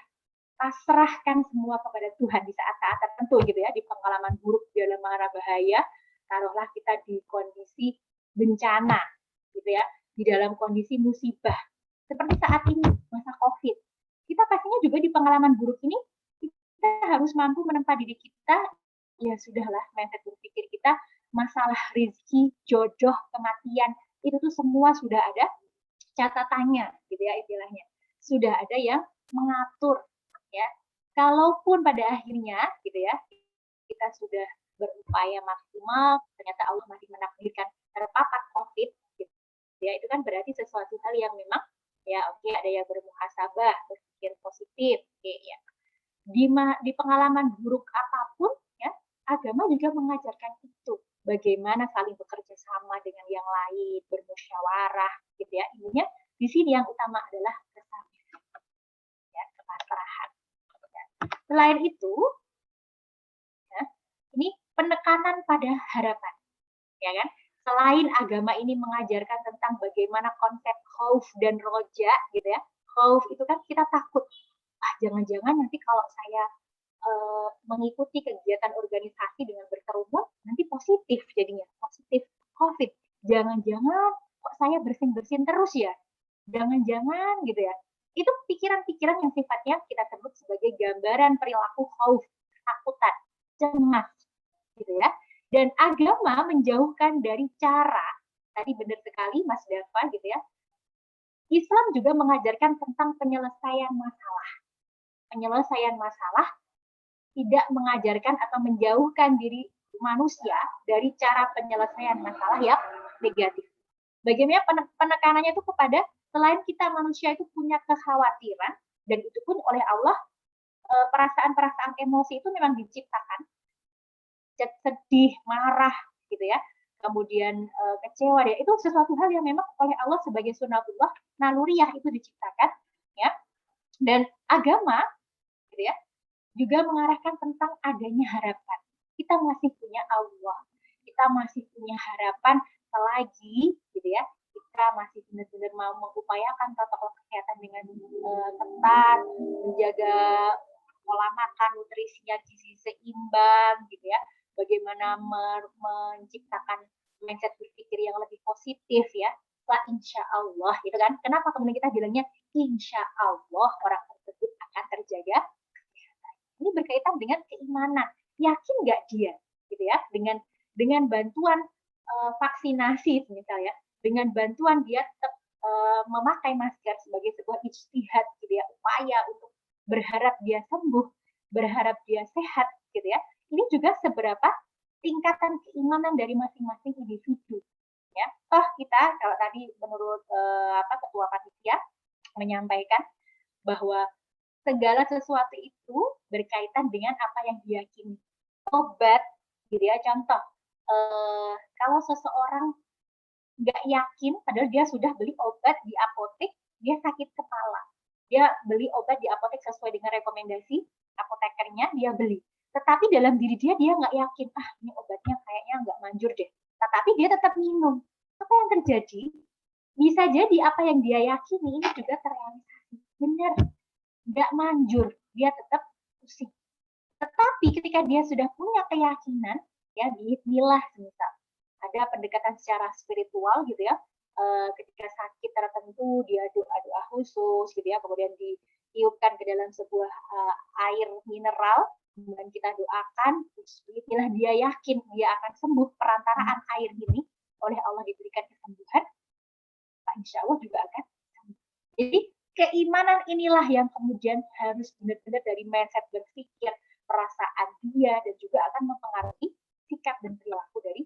pasrahkan semua kepada Tuhan di saat-saat tertentu gitu ya. Di pengalaman buruk dalam mara bahaya, taruhlah kita di kondisi bencana gitu ya. Di dalam kondisi musibah. Seperti saat ini, masa COVID. Kita pastinya juga di pengalaman buruk ini, kita harus mampu menempa diri kita, ya sudahlah, mindset berpikir kita, masalah rezeki, jodoh, kematian, itu tuh semua sudah ada catatannya, gitu ya istilahnya. Sudah ada yang mengatur, ya. Kalaupun pada akhirnya, gitu ya, kita sudah berupaya maksimal, ternyata Allah masih menakdirkan terpapar COVID, gitu ya, itu kan berarti sesuatu hal yang memang ya oke, ada yang bermuhasabah, berpikir positif, oke ya. Di pengalaman buruk apapun, ya, agama juga mengajarkan itu. Bagaimana saling bekerja sama dengan yang lain, bermusyawarah, gitu ya. Intinya di sini yang utama adalah kesabaran, ya, kepasrahan. Ya. Selain itu, ya, ini penekanan pada harapan, ya kan? Selain agama ini mengajarkan tentang bagaimana konsep khauf dan roja, gitu ya. Khauf itu kan kita takut, jangan-jangan nanti kalau saya mengikuti kegiatan organisasi dengan berkerumun, nanti positif jadinya, positif COVID. Jangan-jangan kok saya bersin-bersin terus ya? Jangan-jangan gitu ya. Itu pikiran-pikiran yang sifatnya kita sebut sebagai gambaran perilaku khauf, ketakutan, cemas, gitu ya. Dan agama menjauhkan dari cara, tadi benar sekali Mas Dava gitu ya, Islam juga mengajarkan tentang penyelesaian masalah. Penyelesaian masalah tidak mengajarkan atau menjauhkan diri manusia dari cara penyelesaian masalah yang negatif. Bagaimana penekanannya itu kepada selain kita manusia itu punya kekhawatiran, dan itu pun oleh Allah, perasaan-perasaan emosi itu memang diciptakan, sedih, marah, gitu ya, kemudian kecewa, ya, itu sesuatu hal yang memang oleh Allah sebagai sunatullah, naluriah itu diciptakan, ya. Dan agama, gitu ya, juga mengarahkan tentang adanya harapan. Kita masih punya Allah, kita masih punya harapan selagi, gitu ya, kita masih benar-benar mau mengupayakan protokol kesehatan dengan ketat, menjaga pola makan, nutrisinya gizi seimbang, gitu ya, bagaimana menciptakan mindset berpikir yang lebih positif, ya. Lah insya Allah, gitu kan. Kenapa kemudian kita bilangnya insya Allah orang tersebut akan terjaga? Ini berkaitan dengan keimanan. Yakin nggak dia, gitu ya, dengan bantuan vaksinasi misalnya, dengan bantuan dia tetap memakai masker sebagai sebuah ijtihad, gitu ya, upaya untuk berharap dia sembuh, berharap dia sehat, gitu ya. Ini juga seberapa tingkatan keimanan dari masing-masing individu, ya. Toh kita kalau tadi menurut ketua panitia menyampaikan bahwa segala sesuatu itu berkaitan dengan apa yang diyakini. Obat, gitu ya, contoh, kalau seseorang nggak yakin, padahal dia sudah beli obat di apotek, dia sakit kepala, dia beli obat di apotek sesuai dengan rekomendasi apotekernya, dia beli. Tetapi dalam diri dia nggak yakin, ini obatnya kayaknya nggak manjur deh. Tetapi dia tetap minum. Apa yang terjadi? Bisa jadi apa yang dia yakini ini juga terrealisasi. Benar, nggak manjur, dia tetap pusing. Tetapi ketika dia sudah punya keyakinan, ya, bismillah misal, ada pendekatan secara spiritual, gitu ya, ketika sakit tertentu dia doa-doa khusus, gitu ya, kemudian ditiupkan ke dalam sebuah air mineral, kemudian kita doakan, bismillah, dia yakin dia akan sembuh perantaraan air ini, oleh Allah diberikan kesembuhan, insya Allah juga akan sembuh. Jadi keimanan inilah yang kemudian harus benar-benar dari mindset berpikir, perasaan dia, dan juga akan mempengaruhi sikap dan perilaku dari.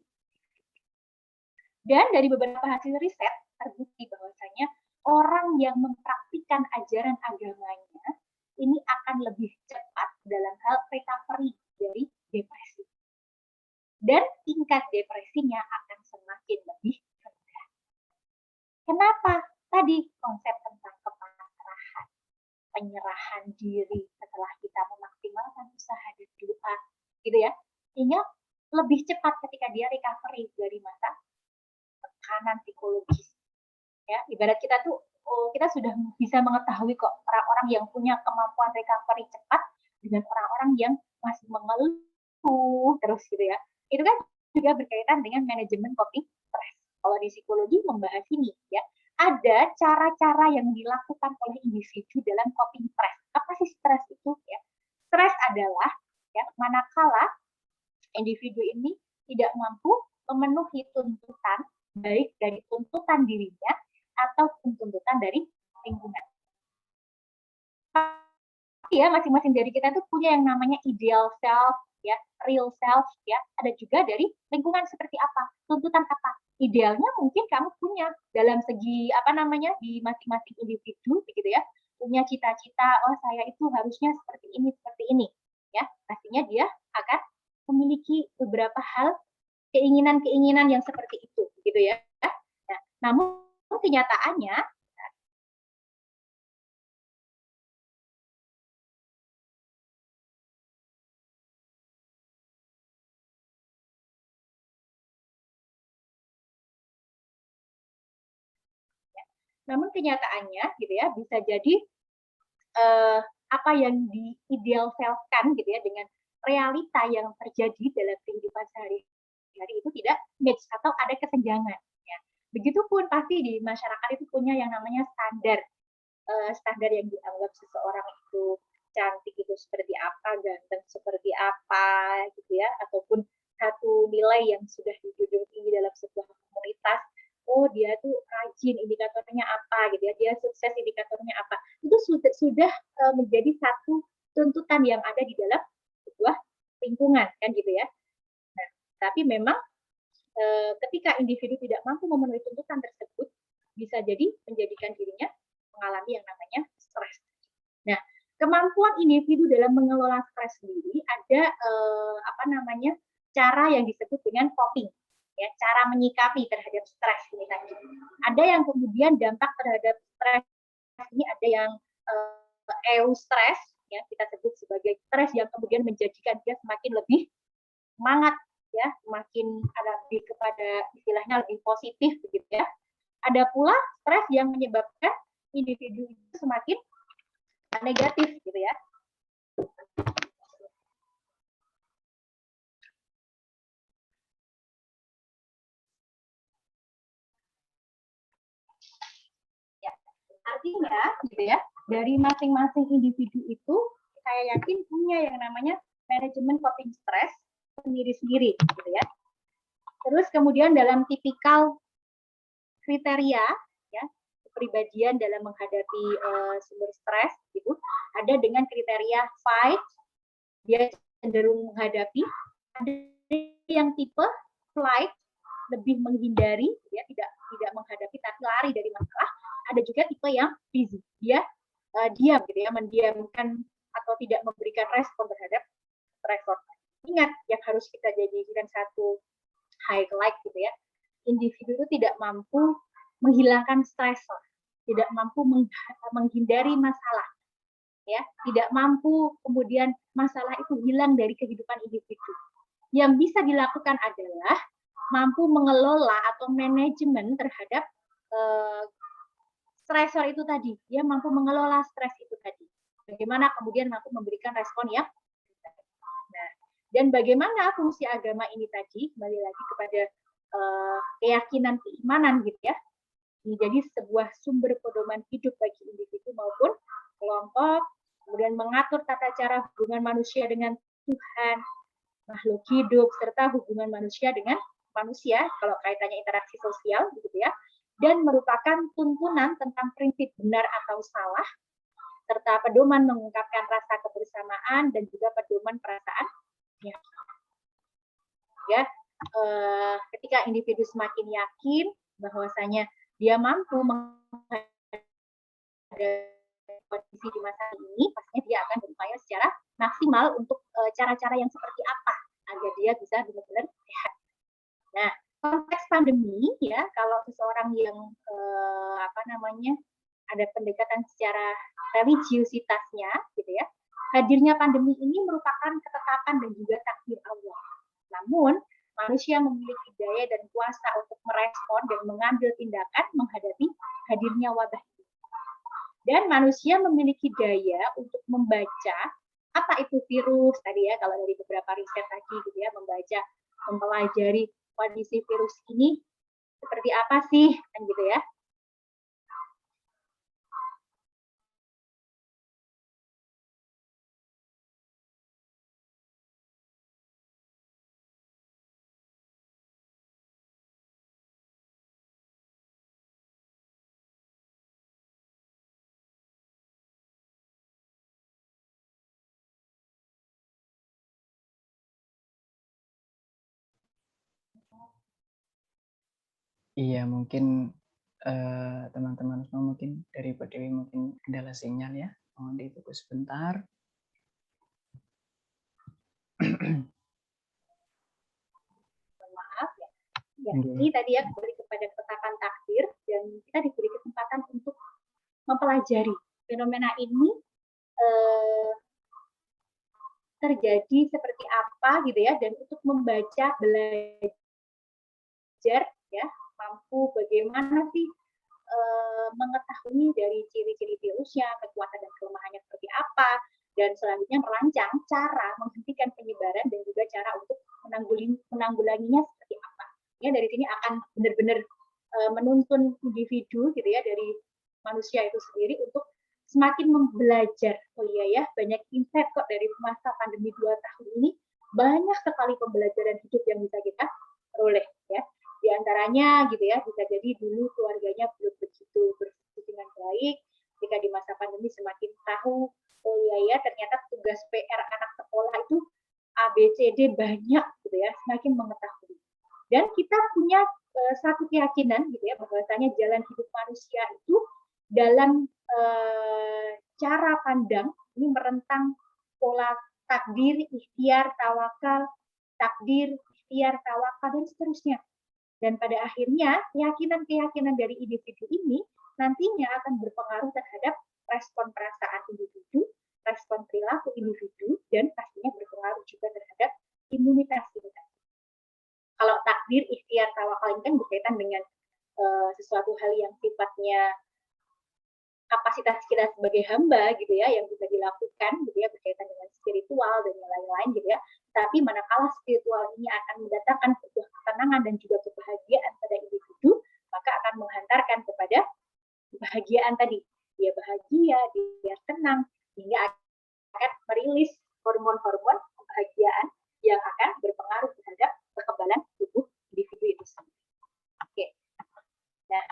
Dan dari beberapa hasil riset terbukti bahwasanya orang yang mempraktikkan ajaran agamanya ini akan lebih cepat dalam hal recovery dari depresi. Dan tingkat depresinya akan semakin lebih rendah. Kenapa? Tadi konsep tentang kepasrahan, penyerahan diri setelah kita memaksimalkan usaha dan doa, gitu ya, sehingga lebih cepat ketika dia recovery dari masa tekanan psikologis. Ya, ibarat kita tuh, kita sudah bisa mengetahui kok orang-orang yang punya kemampuan recovery cepat dengan orang-orang yang masih mengeluh terus, gitu ya. Itu kan juga berkaitan dengan manajemen coping stress. Kalau di psikologi membahas ini, ya, ada cara-cara yang dilakukan oleh individu dalam coping stress. Apa sih stres itu? Ya, stres adalah, ya, manakala individu ini tidak mampu memenuhi tuntutan, baik dari tuntutan dirinya atau tuntutan dari lingkungan. Ya, masing-masing dari kita itu punya yang namanya ideal self, ya, real self, ya. Ada juga dari lingkungan seperti apa, tuntutan apa. Idealnya mungkin kamu punya dalam segi apa namanya di masing-masing individu, begitu ya, punya cita-cita. Oh, saya itu harusnya seperti ini, ya. Pastinya dia akan memiliki beberapa hal keinginan-keinginan yang seperti itu, gitu ya. Nah, namun kenyataannya gitu ya bisa jadi apa yang di-ideal self-kan gitu ya dengan realita yang terjadi dalam kehidupan sehari-hari itu tidak match atau ada kesenjangan ya. Begitupun pasti di masyarakat itu punya yang namanya standar yang dianggap seseorang itu cantik itu seperti apa, ganteng seperti apa gitu ya, ataupun satu nilai yang sudah dijunjung tinggi dalam sebuah komunitas. Oh, dia tuh rajin, indikatornya apa gitu ya, dia sukses, indikatornya apa. Itu sudah menjadi satu tuntutan yang ada di dalam sebuah lingkungan kan gitu ya. Nah, tapi memang ketika individu tidak mampu memenuhi tuntutan tersebut, bisa jadi menjadikan dirinya mengalami yang namanya stres. Nah, kemampuan individu dalam mengelola stres sendiri ada apa namanya cara yang disebut dengan coping, ya, cara menyikapi terhadap stres ini tadi. Ada yang kemudian dampak terhadap stres ini ada yang eustress, ya kita sebut sebagai stres yang kemudian menjadikan dia semakin lebih semangat, ya, semakin ada lebih kepada istilahnya lebih positif begitu ya. Ada pula stres yang menyebabkan individu itu semakin negatif gitu ya. Ya, artinya gitu ya, dari masing-masing individu itu saya yakin punya yang namanya manajemen coping stress sendiri-sendiri gitu ya. Terus kemudian dalam tipikal kriteria ya kepribadian dalam menghadapi sumber stres gitu ada dengan kriteria fight, dia cenderung menghadapi, ada yang tipe flight, lebih menghindari, ya tidak menghadapi tapi lari dari masalah. Ada juga tipe yang busy, dia diam gitu ya, mendiamkan atau tidak memberikan respon terhadap stresor. Ingat yang harus kita jadikan satu highlight gitu ya, individu itu tidak mampu menghilangkan stresor, tidak mampu menghindari masalah, ya, tidak mampu kemudian masalah itu hilang dari kehidupan individu. Yang bisa dilakukan adalah mampu mengelola atau manajemen terhadap stresor itu tadi. Dia mampu mengelola stres itu tadi. Bagaimana kemudian mampu memberikan respon yang nah, dan bagaimana fungsi agama ini tadi kembali lagi kepada keyakinan keimanan gitu ya. Menjadi sebuah sumber pedoman hidup bagi individu maupun kelompok, kemudian mengatur tata cara hubungan manusia dengan Tuhan, makhluk hidup, serta hubungan manusia dengan manusia, kalau kaitannya interaksi sosial, gitu ya, dan merupakan tuntunan tentang prinsip benar atau salah, serta pedoman mengungkapkan rasa kebersamaan dan juga pedoman perasaan. Ya, ketika individu semakin yakin bahwasanya dia mampu menghadapi kondisi di masa ini, pastinya dia akan berupaya secara maksimal untuk cara-cara yang seperti apa agar dia bisa benar-benar sehat. Nah, konteks pandemi ya, kalau seseorang yang apa namanya ada pendekatan secara religiusitasnya, gitu ya, hadirnya pandemi ini merupakan ketetapan dan juga takdir Allah. Namun manusia memiliki daya dan kuasa untuk merespon dan mengambil tindakan menghadapi hadirnya wabah ini. Dan manusia memiliki daya untuk membaca apa itu virus tadi ya, kalau dari beberapa riset tadi gitu ya, membaca, mempelajari kondisi virus ini seperti apa sih, kan gitu ya. Iya, mungkin teman-teman semua mungkin dari Pak Dewi mungkin kendala sinyal ya. Mohon ditunggu sebentar. Maaf ya. Ya, Oke. ini tadi ya kembali kepada ketetapan takdir dan kita diberi kesempatan untuk mempelajari fenomena ini terjadi seperti apa gitu ya, dan untuk membaca, belajar ya, mampu bagaimana sih mengetahui dari ciri-ciri virusnya, kekuatan dan kelemahannya seperti apa, dan selanjutnya merancang cara menghentikan penyebaran dan juga cara untuk menanggulanginya seperti apa. Ya, dari sini akan benar-benar menuntun individu gitu ya, dari manusia itu sendiri untuk semakin belajar. Oh iya ya, banyak insight kok dari masa pandemi 2 tahun ini, banyak sekali pembelajaran hidup yang bisa kita peroleh ya. Di antaranya gitu ya, bisa jadi dulu keluarganya belum begitu bersih dengan baik, ketika di masa pandemi semakin tahu, oh iya ya, ternyata tugas PR anak sekolah itu ABCD banyak gitu ya, semakin mengetahui. Dan kita punya satu keyakinan gitu ya, bahwasanya jalan hidup manusia itu dalam cara pandang ini merentang pola takdir, ikhtiar, tawakal, takdir, ikhtiar, tawakal, dan seterusnya. Dan pada akhirnya keyakinan-keyakinan dari individu ini nantinya akan berpengaruh terhadap respon perasaan individu, respon perilaku individu, dan pastinya berpengaruh juga terhadap imunitas kita. Kalau takdir, ikhtiar, tawakal ini kan berkaitan dengan sesuatu hal yang sifatnya kapasitas kita sebagai hamba gitu ya, yang bisa dilakukan gitu ya, berkaitan dengan spiritual dan lain-lain gitu ya. Tapi manakala spiritual ini akan mendatangkan sebuah ketenangan dan juga kebahagiaan pada individu, maka akan menghantarkan kepada kebahagiaan tadi. Dia bahagia, dia tenang, hingga akan merilis hormon-hormon kebahagiaan yang akan berpengaruh terhadap kekebalan tubuh individu itu sendiri. Oke. Nah,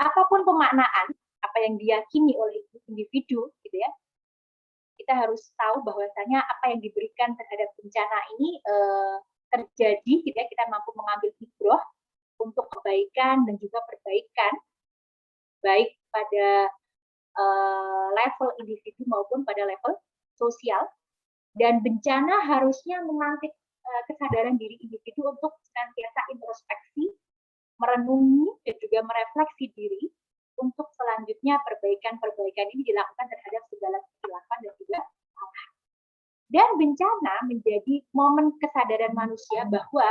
apapun pemaknaan apa yang diyakini oleh individu gitu ya, kita harus tahu bahwasanya apa yang diberikan terhadap bencana ini terjadi gitu ya, kita mampu mengambil hikmah untuk kebaikan dan juga perbaikan baik pada level individu maupun pada level sosial. Dan bencana harusnya memantik kesadaran diri individu untuk senantiasa introspeksi, merenungi dan juga merefleksi diri untuk selanjutnya perbaikan-perbaikan ini dilakukan terhadap segala kesilapan dan juga kesalahan. Dan bencana menjadi momen kesadaran manusia bahwa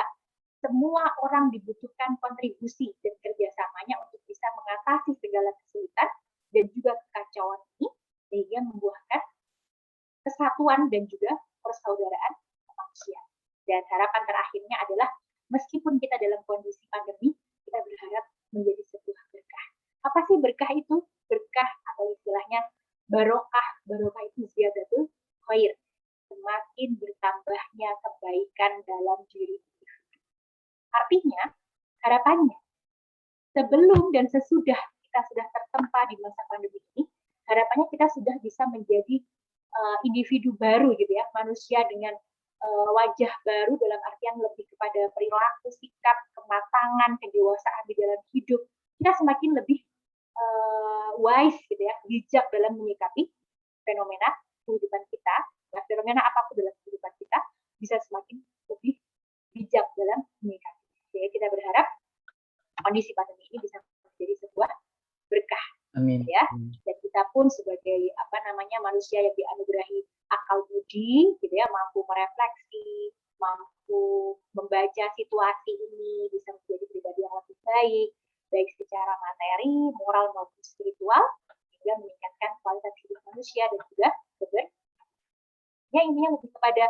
semua orang dibutuhkan kontribusi dan kerjasamanya untuk bisa mengatasi segala kesulitan dan juga kekacauan ini, sehingga membuahkan kesatuan dan juga persaudaraan manusia. Dan harapan terakhirnya adalah meskipun kita dalam kondisi pandemi, kita berharap menjadi sebuah berkah. Apa sih berkah itu? Berkah atau istilahnya barokah. Barokah itu ziyadatul khair. Semakin bertambahnya kebaikan dalam diri individu. Artinya, harapannya, sebelum dan sesudah kita sudah tertempa di masa pandemi ini, harapannya kita sudah bisa menjadi individu baru gitu ya, manusia dengan wajah baru dalam artian lebih kepada perilaku, sikap, kematangan, kedewasaan di dalam hidup. Kita semakin lebih wise gitu ya, bijak dalam menyikapi fenomena kehidupan kita, ya, fenomena apapun dalam kehidupan kita bisa semakin lebih bijak dalam menyikapi. Jadi kita berharap kondisi pandemi ini bisa menjadi sebuah berkah. Amin. Ya, dan kita pun sebagai manusia yang dianugerahi akal budi, gitu ya, mampu merefleksi, mampu membaca situasi ini, bisa menjadi pribadi yang lebih baik, baik secara materi, moral maupun spiritual, sehingga meningkatkan kualitas hidup manusia dan juga ya intinya lebih kepada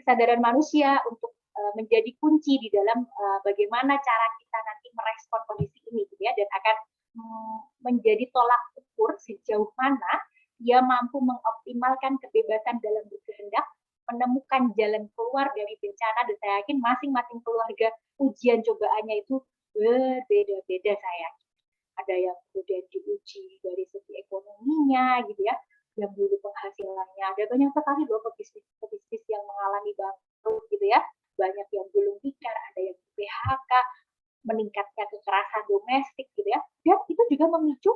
kesadaran manusia untuk menjadi kunci di dalam bagaimana cara kita nanti merespon kondisi ini, gitu ya, dan akan menjadi tolak ukur sejauh mana ia mampu mengoptimalkan kebebasan dalam berkehendak, menemukan jalan keluar dari bencana, dan saya yakin masing-masing keluarga ujian cobaannya itu berbeda-beda saya. Ada yang kemudian diuji dari segi ekonominya gitu ya, yang dulu penghasilannya ada banyak sekali loh pebisnis yang mengalami bangkrut gitu ya, banyak yang gulung tikar, ada yang PHK, meningkatnya kekerasan domestik gitu ya, dan itu juga memicu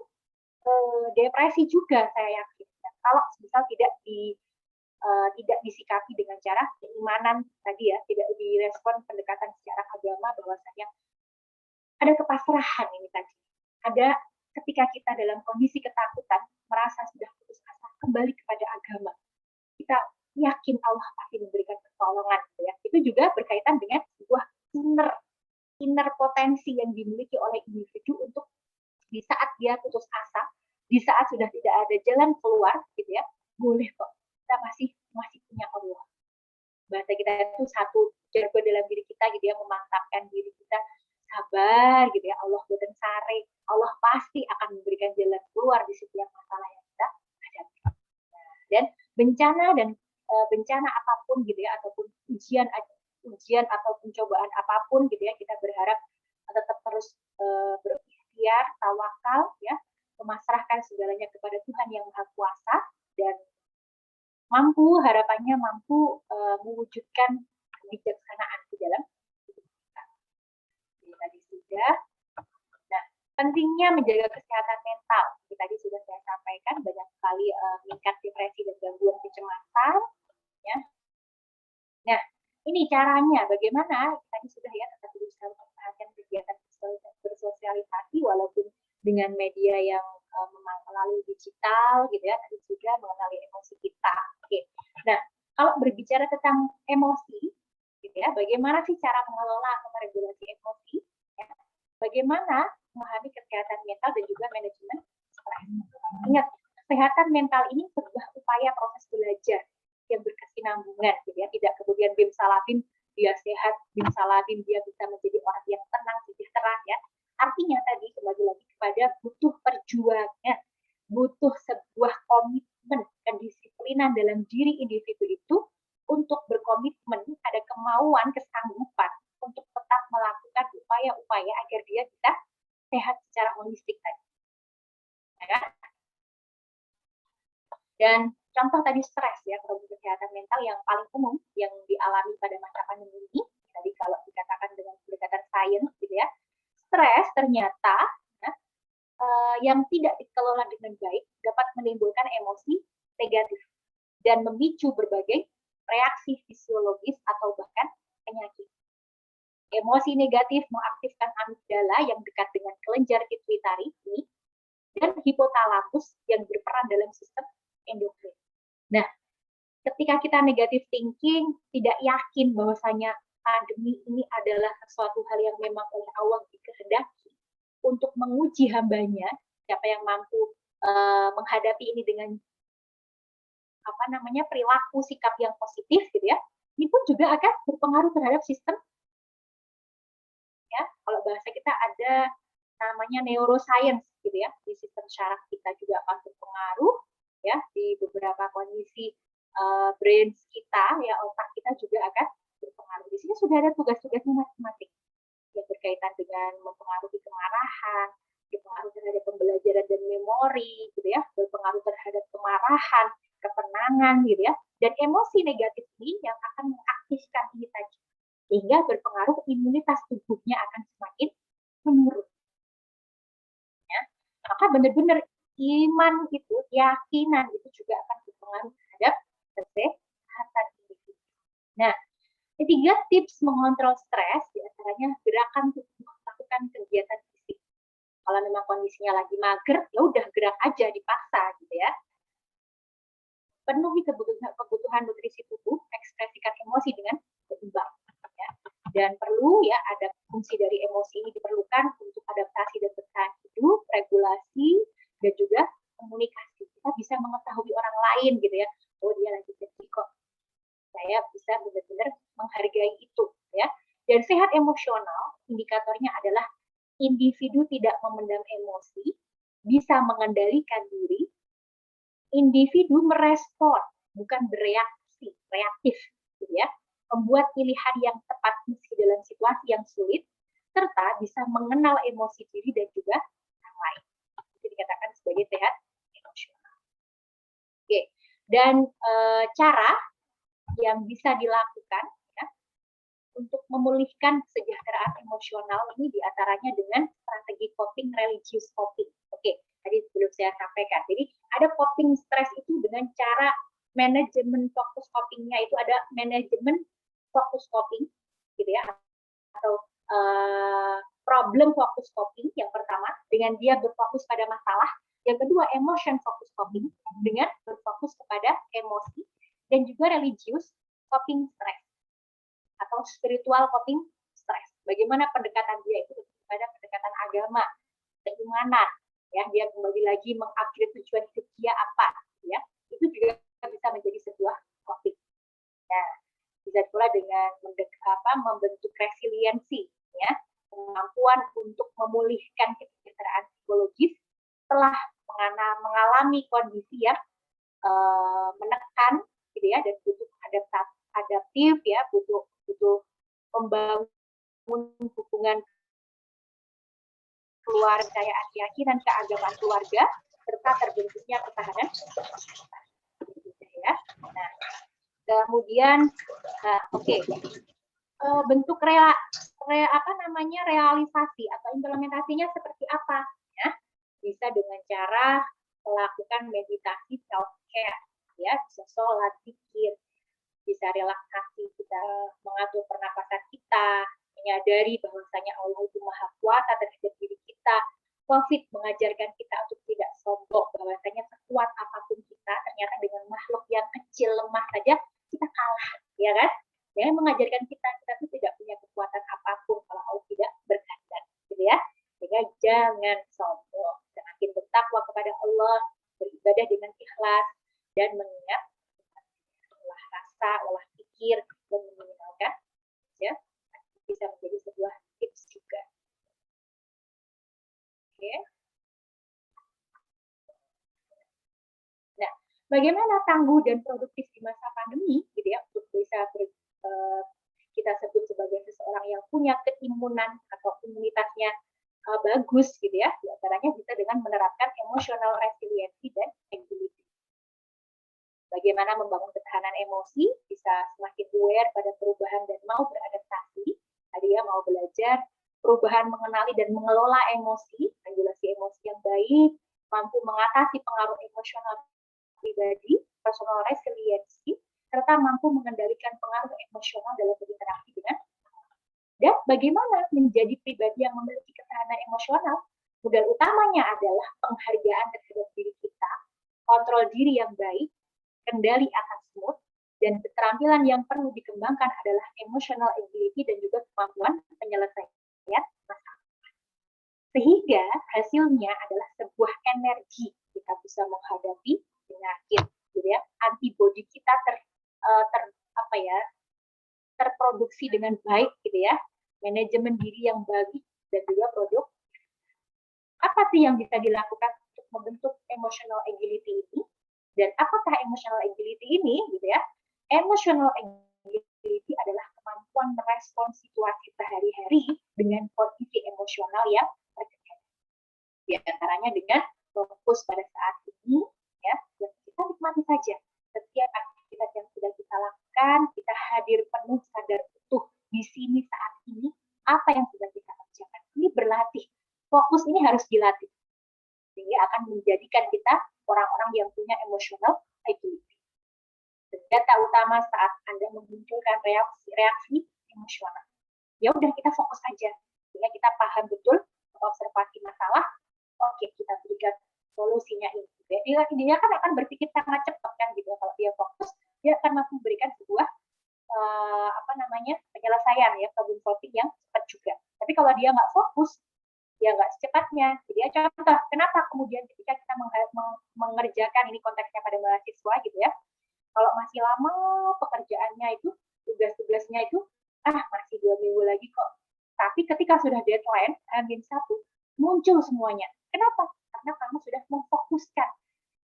depresi juga saya yakin. Kalau misal tidak disikapi dengan cara keimanan tadi ya, tidak direspon pendekatan secara agama bahwasanya ada kepasrahan ini tadi. Ada ketika kita dalam kondisi ketakutan, merasa sudah putus asa, kembali kepada agama. Kita yakin Allah pasti memberikan pertolongan. Gitu ya. Itu juga berkaitan dengan sebuah inner potensi yang dimiliki oleh individu untuk di saat dia putus asa, di saat sudah tidak ada jalan keluar, gitu ya, boleh kok kita masih punya Allah. Bahasa kita itu satu jargon dalam diri kita, gitu ya, memantapkan diri kita sabar, gitu ya, Allah boten sare, Allah pasti akan memberikan jalan keluar di setiap masalah yang kita hadapi. Dan bencana apapun, gitu ya, ataupun ujian atau pencobaan apapun, gitu ya, kita berharap tetap terus berikhtiar, tawakal, ya, memasrahkan segalanya kepada Tuhan yang Maha Kuasa, dan harapannya mampu mewujudkan kebijaksanaan di dalam hidup kita. Jadi tadi sudah. Nah, pentingnya menjaga kesehatan mental. Tadi sudah saya sampaikan, banyak sekali meningkat depresi dan gangguan kecemasan. Ya. Nah, ini caranya bagaimana? Tadi sudah ya, tetap berusaha memperhatikan kegiatan bersosialisasi walaupun dengan media yang melalui digital, gitu ya, tadi juga mengenali emosi kita. Oke. Nah, kalau berbicara tentang emosi, gitu ya, bagaimana sih cara mengelola atau meregulasi emosi? Ya? Bagaimana memahami kesehatan mental dan juga manajemen stres? Ingat, kesehatan mental ini sebuah upaya proses belajar yang berkesinambungan, gitu ya. Tidak kemudian bim salabim dia sehat, bim salabim dia bisa menjadi orang yang tenang, sejahtera, ya. Artinya tadi kembali lagi kepada butuh perjuangan, butuh sebuah komitmen, kedisiplinan dalam diri individu itu untuk berkomitmen, ada kemauan, kesanggupan untuk tetap melakukan upaya-upaya agar dia bisa sehat secara holistik tadi. Ya. Dan contoh tadi stres ya, problem kesehatan mental yang paling umum yang dialami pada masa pandemi ini, tadi kalau dikatakan dengan pendekatan sains gitu ya, stres ternyata ya, yang tidak dikelola dengan baik dapat menimbulkan emosi negatif dan memicu berbagai reaksi fisiologis atau bahkan penyakit. Emosi negatif mengaktifkan amigdala yang dekat dengan kelenjar pituitari ini dan hipotalamus yang berperan dalam sistem endokrin. Nah, ketika kita negatif thinking, tidak yakin bahwasanya pandemi ini adalah sesuatu hal yang memang oleh Allah dikehendaki untuk menguji hambanya, siapa yang mampu menghadapi ini dengan perilaku sikap yang positif, gitu ya, ini pun juga akan berpengaruh terhadap sistem. Ya, kalau bahasa kita ada namanya neuroscience, gitu ya, di sistem syaraf kita juga akan berpengaruh, ya, di beberapa kondisi brain kita, ya, otak kita juga akan berpengaruh. Di sini sudah ada tugas-tugasnya masing-masing yang berkaitan dengan mempengaruhi kemarahan, berpengaruh terhadap pembelajaran dan memori, gitu ya, berpengaruh terhadap kemarahan, ketenangan, gitu ya, dan emosi negatif ini yang akan mengaktifkan ini tadi, sehingga berpengaruh imunitas tubuhnya akan semakin menurun. Ya, maka benar-benar iman itu, keyakinan itu juga akan berpengaruh terhadap kesehatan individu. Nah, ketiga tips mengontrol stres, diantaranya gerakan tubuh, lakukan kegiatan fisik. Kalau memang kondisinya lagi mager, ya udah gerak aja, dipaksa, gitu ya. Penuhi kebutuhan nutrisi tubuh, ekspresikan emosi dengan seimbang. Ya. Dan perlu ya ada fungsi dari emosi ini diperlukan untuk adaptasi dan bertahan hidup, regulasi, dan juga komunikasi. Kita bisa mengetahui orang lain, gitu ya. Oh, dia lagi sedih kok. Saya bisa benar-benar menghargai itu, ya. Dan sehat emosional, indikatornya adalah individu tidak memendam emosi, bisa mengendalikan diri, individu merespon, bukan bereaksi, reaktif, gitu ya. Membuat pilihan yang tepat meski dalam situasi yang sulit, serta bisa mengenal emosi diri dan juga orang lain. Itu dikatakan sebagai sehat emosional. Oke. Dan cara yang bisa dilakukan, ya, untuk memulihkan kesejahteraan emosional ini diantaranya dengan strategi coping, religious coping. Oke, tadi belum saya sampaikan. Jadi ada coping stres itu dengan cara manajemen fokus copingnya itu ada manajemen fokus coping, gitu ya, atau problem fokus coping yang pertama dengan dia berfokus pada masalah, yang kedua emotion fokus coping dengan berfokus kepada emosi, dan juga religious coping stress atau spiritual coping stress. Bagaimana pendekatan dia itu kepada pendekatan agama, keimanan, ya dia kembali lagi mengupgrade tujuan hidup dia apa, ya itu juga bisa menjadi sebuah coping. Nah, bisa pula dengan membentuk resiliensi, ya kemampuan untuk memulihkan kesejahteraan psikologis setelah mengalami kondisi yang menekan, gitu ya, dan butuh adaptif, ya butuh membangun hubungan keluarga, keyakinan keagamaan keluarga serta terbentuknya ketahanan, ya. Nah, kemudian bentuk realisasi atau implementasinya seperti apa, ya bisa dengan cara melakukan meditasi self care, ya bisa sholat, zikir, bisa relaksasi, kita mengatur pernapasan kita, menyadari bahwasanya Allah itu maha kuasa terhadap diri kita. COVID mengajarkan kita untuk tidak sombong, bahwasanya sekuat apapun kita, ternyata dengan makhluk yang kecil lemah saja kita kalah, ya kan? Dia mengajarkan kita itu tidak punya kekuatan apapun kalau Allah tidak berkehendak, gitu ya. Sehingga jangan sombong, semakin bertakwa kepada Allah, beribadah dengan ikhlas dan mengingat olah rasa, olah pikir, dan meminimalkan, ya bisa menjadi sebuah tips juga. Oke. Nah, bagaimana tangguh dan produktif di masa pandemi, gitu ya, untuk bisa kita sebut sebagai seseorang yang punya keimunan atau imunitasnya bagus, gitu ya, diantaranya bisa dengan menerapkan emotional resiliency dan agility. Bagaimana membangun ketahanan emosi, bisa semakin aware pada perubahan dan mau beradaptasi. Tadi ya, mau belajar perubahan, mengenali dan mengelola emosi, regulasi emosi yang baik, mampu mengatasi pengaruh emosional pribadi, personal resiliency, serta mampu mengendalikan pengaruh emosional dalam berinteraksi dengan orang. Dan bagaimana menjadi pribadi yang memiliki ketahanan emosional? Modal utamanya adalah penghargaan terhadap diri kita, kontrol diri yang baik, kendali atas mood, dan keterampilan yang perlu dikembangkan adalah emotional agility dan juga kemampuan penyelesaian masalah. Sehingga hasilnya adalah sebuah energi kita bisa menghadapi penyakit, gitu ya. Antibodi kita terproduksi dengan baik, gitu ya. Manajemen diri yang baik dan juga produk. Apa sih yang bisa dilakukan untuk membentuk emotional agility ini? Dan apakah emotional agility ini, gitu ya? Emotional agility adalah kemampuan merespon situasi sehari-hari dengan kondisi emosional yang terjadi. Di antaranya dengan fokus pada saat ini, ya, kita nikmati saja setiap aktivitas yang sudah kita lakukan, kita hadir penuh sadar utuh di sini saat ini, apa yang sudah kita kerjakan. Ini berlatih. Fokus ini harus dilatih. Sehingga akan menjadikan kita orang-orang yang punya emotional agility. Senjata utama saat Anda memunculkan reaksi emosional. Ya udah, kita fokus aja. Sehingga kita paham betul, observasi masalah, oke, kita berikan solusinya ini. Dia kan akan berpikir sangat cepat kan gitu. Kalau dia fokus, dia akan mampu memberikan sebuah penyelesaian, ya, problem solving yang cepat juga. Tapi kalau dia nggak fokus, ya nggak secepatnya. Jadi ya contoh, kenapa kemudian ketika kita mengerjakan, ini konteksnya pada mahasiswa, gitu ya, kalau masih lama pekerjaannya itu, tugas-tugasnya itu, masih 2 minggu lagi kok. Tapi ketika sudah deadline, H-1, muncul semuanya. Kenapa? Karena kamu sudah memfokuskan.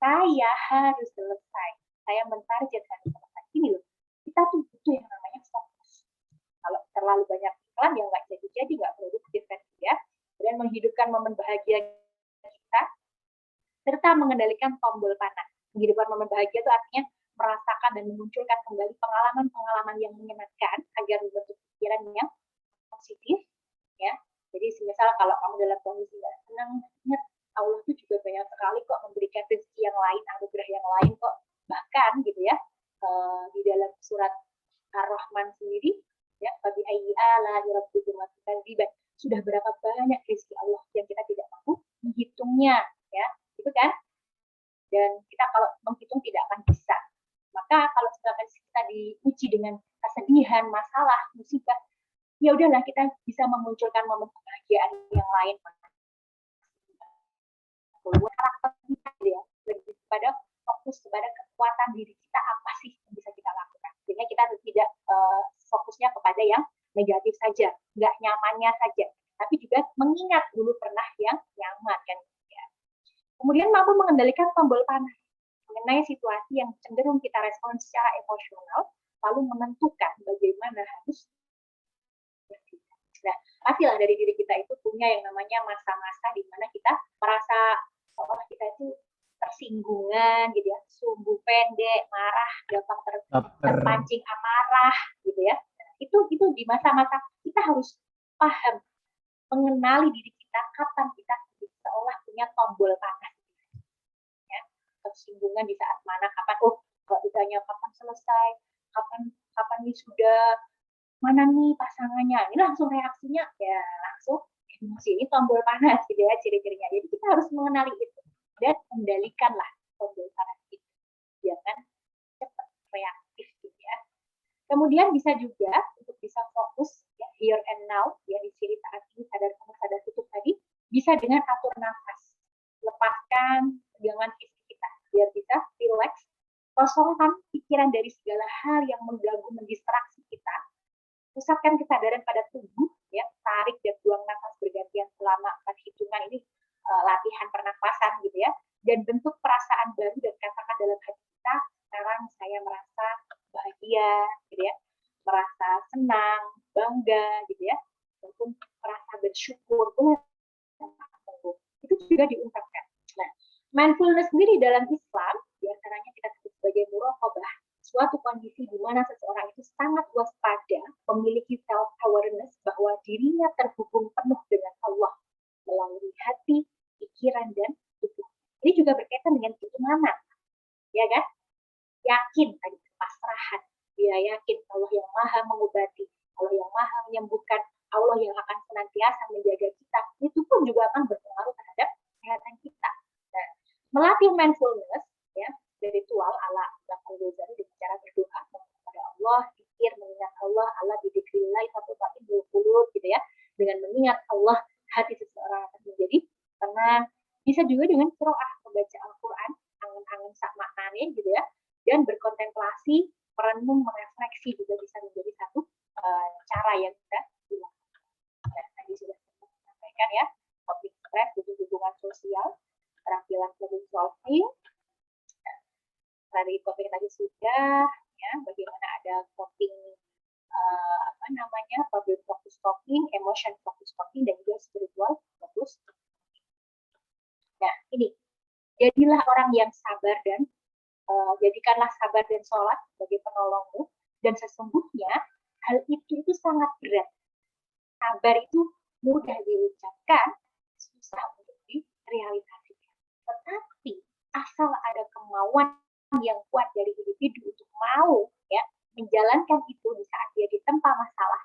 Saya harus selesai. Saya mentarget harus selesai. Ini loh, kita tuh butuh yang namanya fokus. Kalau terlalu banyak iklan, ya nggak jadi-jadi, nggak produktif kan, ya. Dan menghidupkan momen bahagia kita, serta mengendalikan tombol panah. Menghidupkan momen bahagia itu artinya merasakan dan memunculkan kembali pengalaman-pengalaman yang menyenangkan agar membentuk pikiran yang positif, ya. Jadi misal kalau kamu dalam kondisi nggak senang, ingat Allah itu juga banyak sekali kok memberikan rezeki yang lain, anugerah yang lain kok. Bahkan gitu ya, di dalam surat Ar-Rahman sendiri, ya, bagi ayyi ala rabbikum tukadziban, sudah berapa banyak rezeki Allah yang kita tidak mampu menghitungnya, ya, gitu kan? Dan kita kalau menghitung tidak akan bisa. Maka kalau kita diuji dengan kesedihan, masalah, musibah, ya udahlah kita bisa memunculkan momen kebahagiaan yang lain. Karakter kita ya, lebih pada fokus kepada kekuatan diri kita apa sih yang bisa kita lakukan. Sehingga kita tidak fokusnya kepada yang negatif saja, nggak nyamannya saja, tapi juga mengingat dulu pernah yang nyaman kan. Ya. Kemudian mampu mengendalikan tombol panas mengenai situasi yang cenderung kita respon secara emosional, lalu menentukan bagaimana harus. Nah, pastilah dari diri kita itu punya yang namanya masa-masa di mana kita merasa seolah kita itu tersinggungan gitu ya, sumbu pendek, marah, gampang terpancing amarah gitu ya. Itu di masa-masa kita harus paham, mengenali diri kita kapan kita seolah punya tombol panas. Ya, tersinggungan di saat mana, kapan, kalau ditanya kapan selesai, kapan wisuda, mana nih pasangannya, ini langsung reaksinya ya langsung emosi, ini tombol panas gitu ya ciri-cirinya. Jadi kita harus mengenali itu dan kendalikanlah tombol panas itu, jangan cepat reaktif gitu ya. Kemudian bisa juga untuk bisa fokus ya here and now ya di sini saat ini, sadar penuh sadar tutup tadi, bisa dengan atur nafas, lepaskan tegangan fisik kita biar bisa relax, kosongkan pikiran dari segala hal yang mengganggu, mendistraksi kita. Pusatkan kesadaran pada tubuh, ya, tarik dan buang nafas bergantian selama 4 hitungan, ini latihan pernafasan gitu ya, dan bentuk perasaan baru dan katakan dalam hati kita, sekarang saya merasa bahagia gitu ya, merasa senang, bangga gitu ya, maupun merasa bersyukur, itu juga diungkapkan. Nah, mindfulness sendiri dalam Islam, diantaranya kita sebut sebagai muraqabah, suatu kondisi di mana seseorang itu sangat waspada, memiliki self-awareness bahwa dirinya terhubung penuh dengan Allah melalui hati, pikiran, dan tubuh. Ini juga berkaitan dengan keimanan, ya kan? Yakin tadi pasrahan, dia yakin Allah yang maha mengobati, Allah yang maha menyembuhkan, Allah yang akan senantiasa menjaga kita, itu pun juga akan berpengaruh terhadap kesehatan kita. Nah, melatih mindfulness, ya, ritual ala Al-Ghazali dengan cara berdoa kepada Allah, zikir, mengingat Allah, Allah bidzikrillah tatma'innul qulub gitu ya. Dengan mengingat Allah, hati seseorang akan menjadi tenang. Bisa juga dengan qiraah, membaca Al-Qur'an, angen-angen sak maknane gitu ya. Dan berkontemplasi, merenung, merefleksi juga bisa menjadi satu cara yang kita lakukan. Nah, tadi sudah saya sampaikan ya, topik stres, hubungan sosial, keterampilan problem solving. Dari topik tadi sudah ya, bagaimana ada coping problem focus coping, emotion focus coping, dan juga spiritual focus. Nah, ini jadilah orang yang sabar dan jadikanlah sabar dan sholat sebagai penolongmu, dan sesungguhnya hal itu sangat berat. Sabar itu mudah diucapkan, susah untuk direalisasikan. Tetapi asal ada kemauan yang kuat dari individu untuk mau ya menjalankan itu di saat dia ditempa masalah,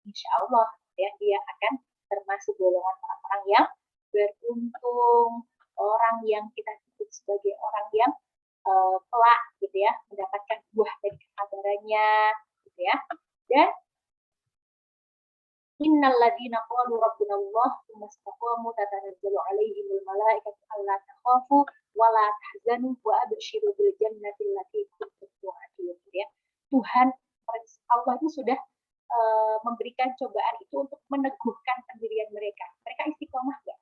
insya Allah ya dia akan termasuk golongan orang yang beruntung, orang yang kita sebut sebagai orang yang kelak gitu ya, mendapatkan buah dari kesabarannya gitu ya. Dan innal ladzina qalu rabbuna Allah tsumma istaqamu tatanazzalu alaihimul malaikatu alla takhafu wa la tahzanu wa abshiru bil jannati allati kuntum tu'adun ya. Tuhan Allah itu sudah memberikan cobaan itu untuk meneguhkan pendirian mereka. Mereka istiqomah enggak?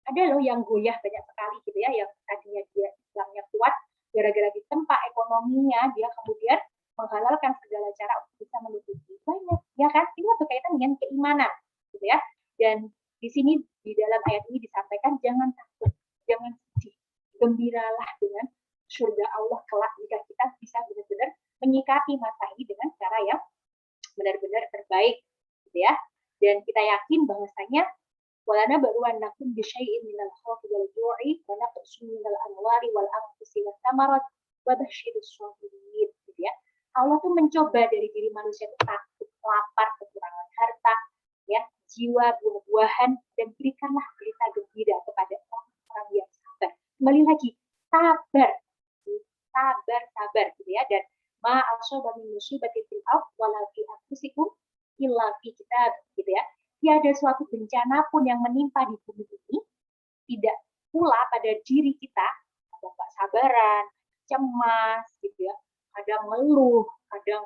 Ada loh yang goyah banyak sekali gitu ya, yang tadinya dia Islamnya kuat, gara-gara ditempa ekonominya, dia kemudian menghalalkan segala cara untuk bisa menutupi. Banyak, ya kan? Ini berkaitan dengan keimanan, gitu ya. Dan di sini, di dalam ayat ini disampaikan, jangan takut, jangan sedih, gembiralah dengan surga Allah kelak jika kita bisa benar-benar menyikapi masa ini dengan cara yang benar-benar terbaik, gitu ya. Dan kita yakin bahwasanya walana baruannakum bisyai'in minal khawfi wal ju'i wa naqsin minal amwali wal anfusi was samarat wa basyirus sabirin, gitu ya. Allah tuh mencoba dari diri manusia itu takut, lapar, kekurangan harta, ya, jiwa, buah-buahan, dan berikanlah berita gembira kepada orang-orang yang sabar. Kembali lagi, sabar, sabar, gitu ya. Dan ma asaba min musibatin fil ardh wala fi anfusikum illa fi kitab, gitu ya. Tiada suatu bencana pun yang menimpa di bumi ini, tidak pula pada diri kita, ada sabaran, cemas, gitu ya, kadang ngeluh, kadang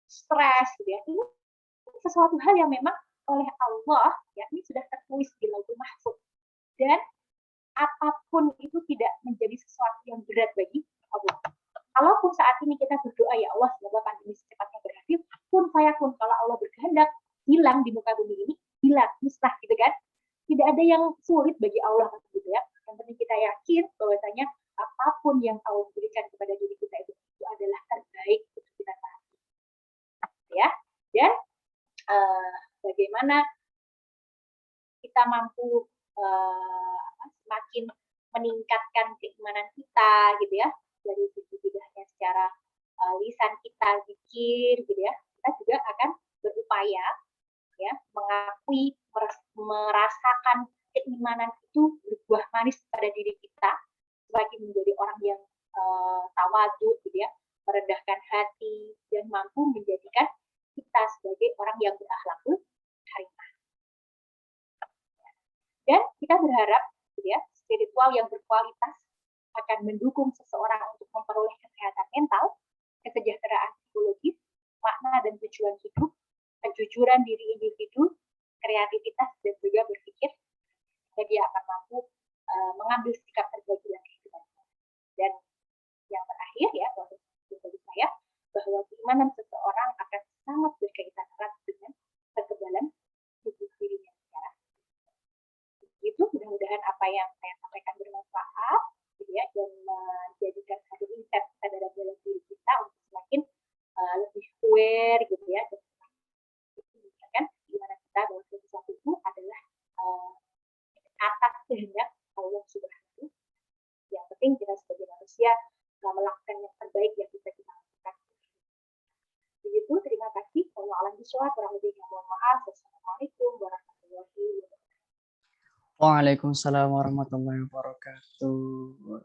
stres, gitu ya. Ini sesuatu hal yang memang oleh Allah, ya, ini sudah tertulis di Lauhul Mahfuz. Dan apapun itu tidak menjadi sesuatu yang berat bagi Allah. Kalaupun saat ini kita berdoa, ya Allah, semoga pandemi secepatnya berakhir, pun fayakun, kalau Allah berkehendak hilang di muka bumi ini, hilang, musnah, gitu kan. Tidak ada yang sulit bagi Allah, gitu ya. Yang penting kita yakin bahwasanya apapun yang Allah berikan kepada diri kita itu adalah terbaik untuk kita taati. Ya, dan bagaimana kita mampu semakin meningkatkan keimanan kita, gitu ya, dari sisi tidak hanya secara lisan kita zikir, gitu ya, kita juga akan berupaya, ya, mengakui, merasakan keimanan itu berbuah manis pada diri kita, semakin menjadi orang yang tawadhu, gitu ya, merendahkan hati, dan mampu menjadikan kita sebagai orang yang berakhlakul karimah. Dan kita berharap, gitu ya, spiritual yang berkualitas akan mendukung seseorang untuk memperoleh kesehatan mental, kesejahteraan psikologis, makna dan tujuan hidup, kejujuran diri individu, kreativitas, dan juga berpikir. Jadi dia akan mampu mengambil sikap terbaik dalam kehidupannya. Dan yang terakhir, ya, bagi saya, bahwa keimanan seseorang akan sangat berkaitan erat dengan kekebalan tubuh dirinya secara. Itu mudah-mudahan apa yang saya sampaikan bermanfaat, gitu ya, dan menjadikan satu insight kesadaran dalam diri kita untuk semakin lebih aware, gitu ya, dan kan gimana kita bahwa sesuatu itu adalah atas kehendak Allah Subhanahu. Yang penting kita sebagai manusia melakukan yang terbaik yang bisa kita lakukan. Begitu, terima kasih. Kurang lebihnya mohon maaf. Wassalamualaikum warahmatullahi wabarakatuh. Waalaikumsalam warahmatullahi wabarakatuh.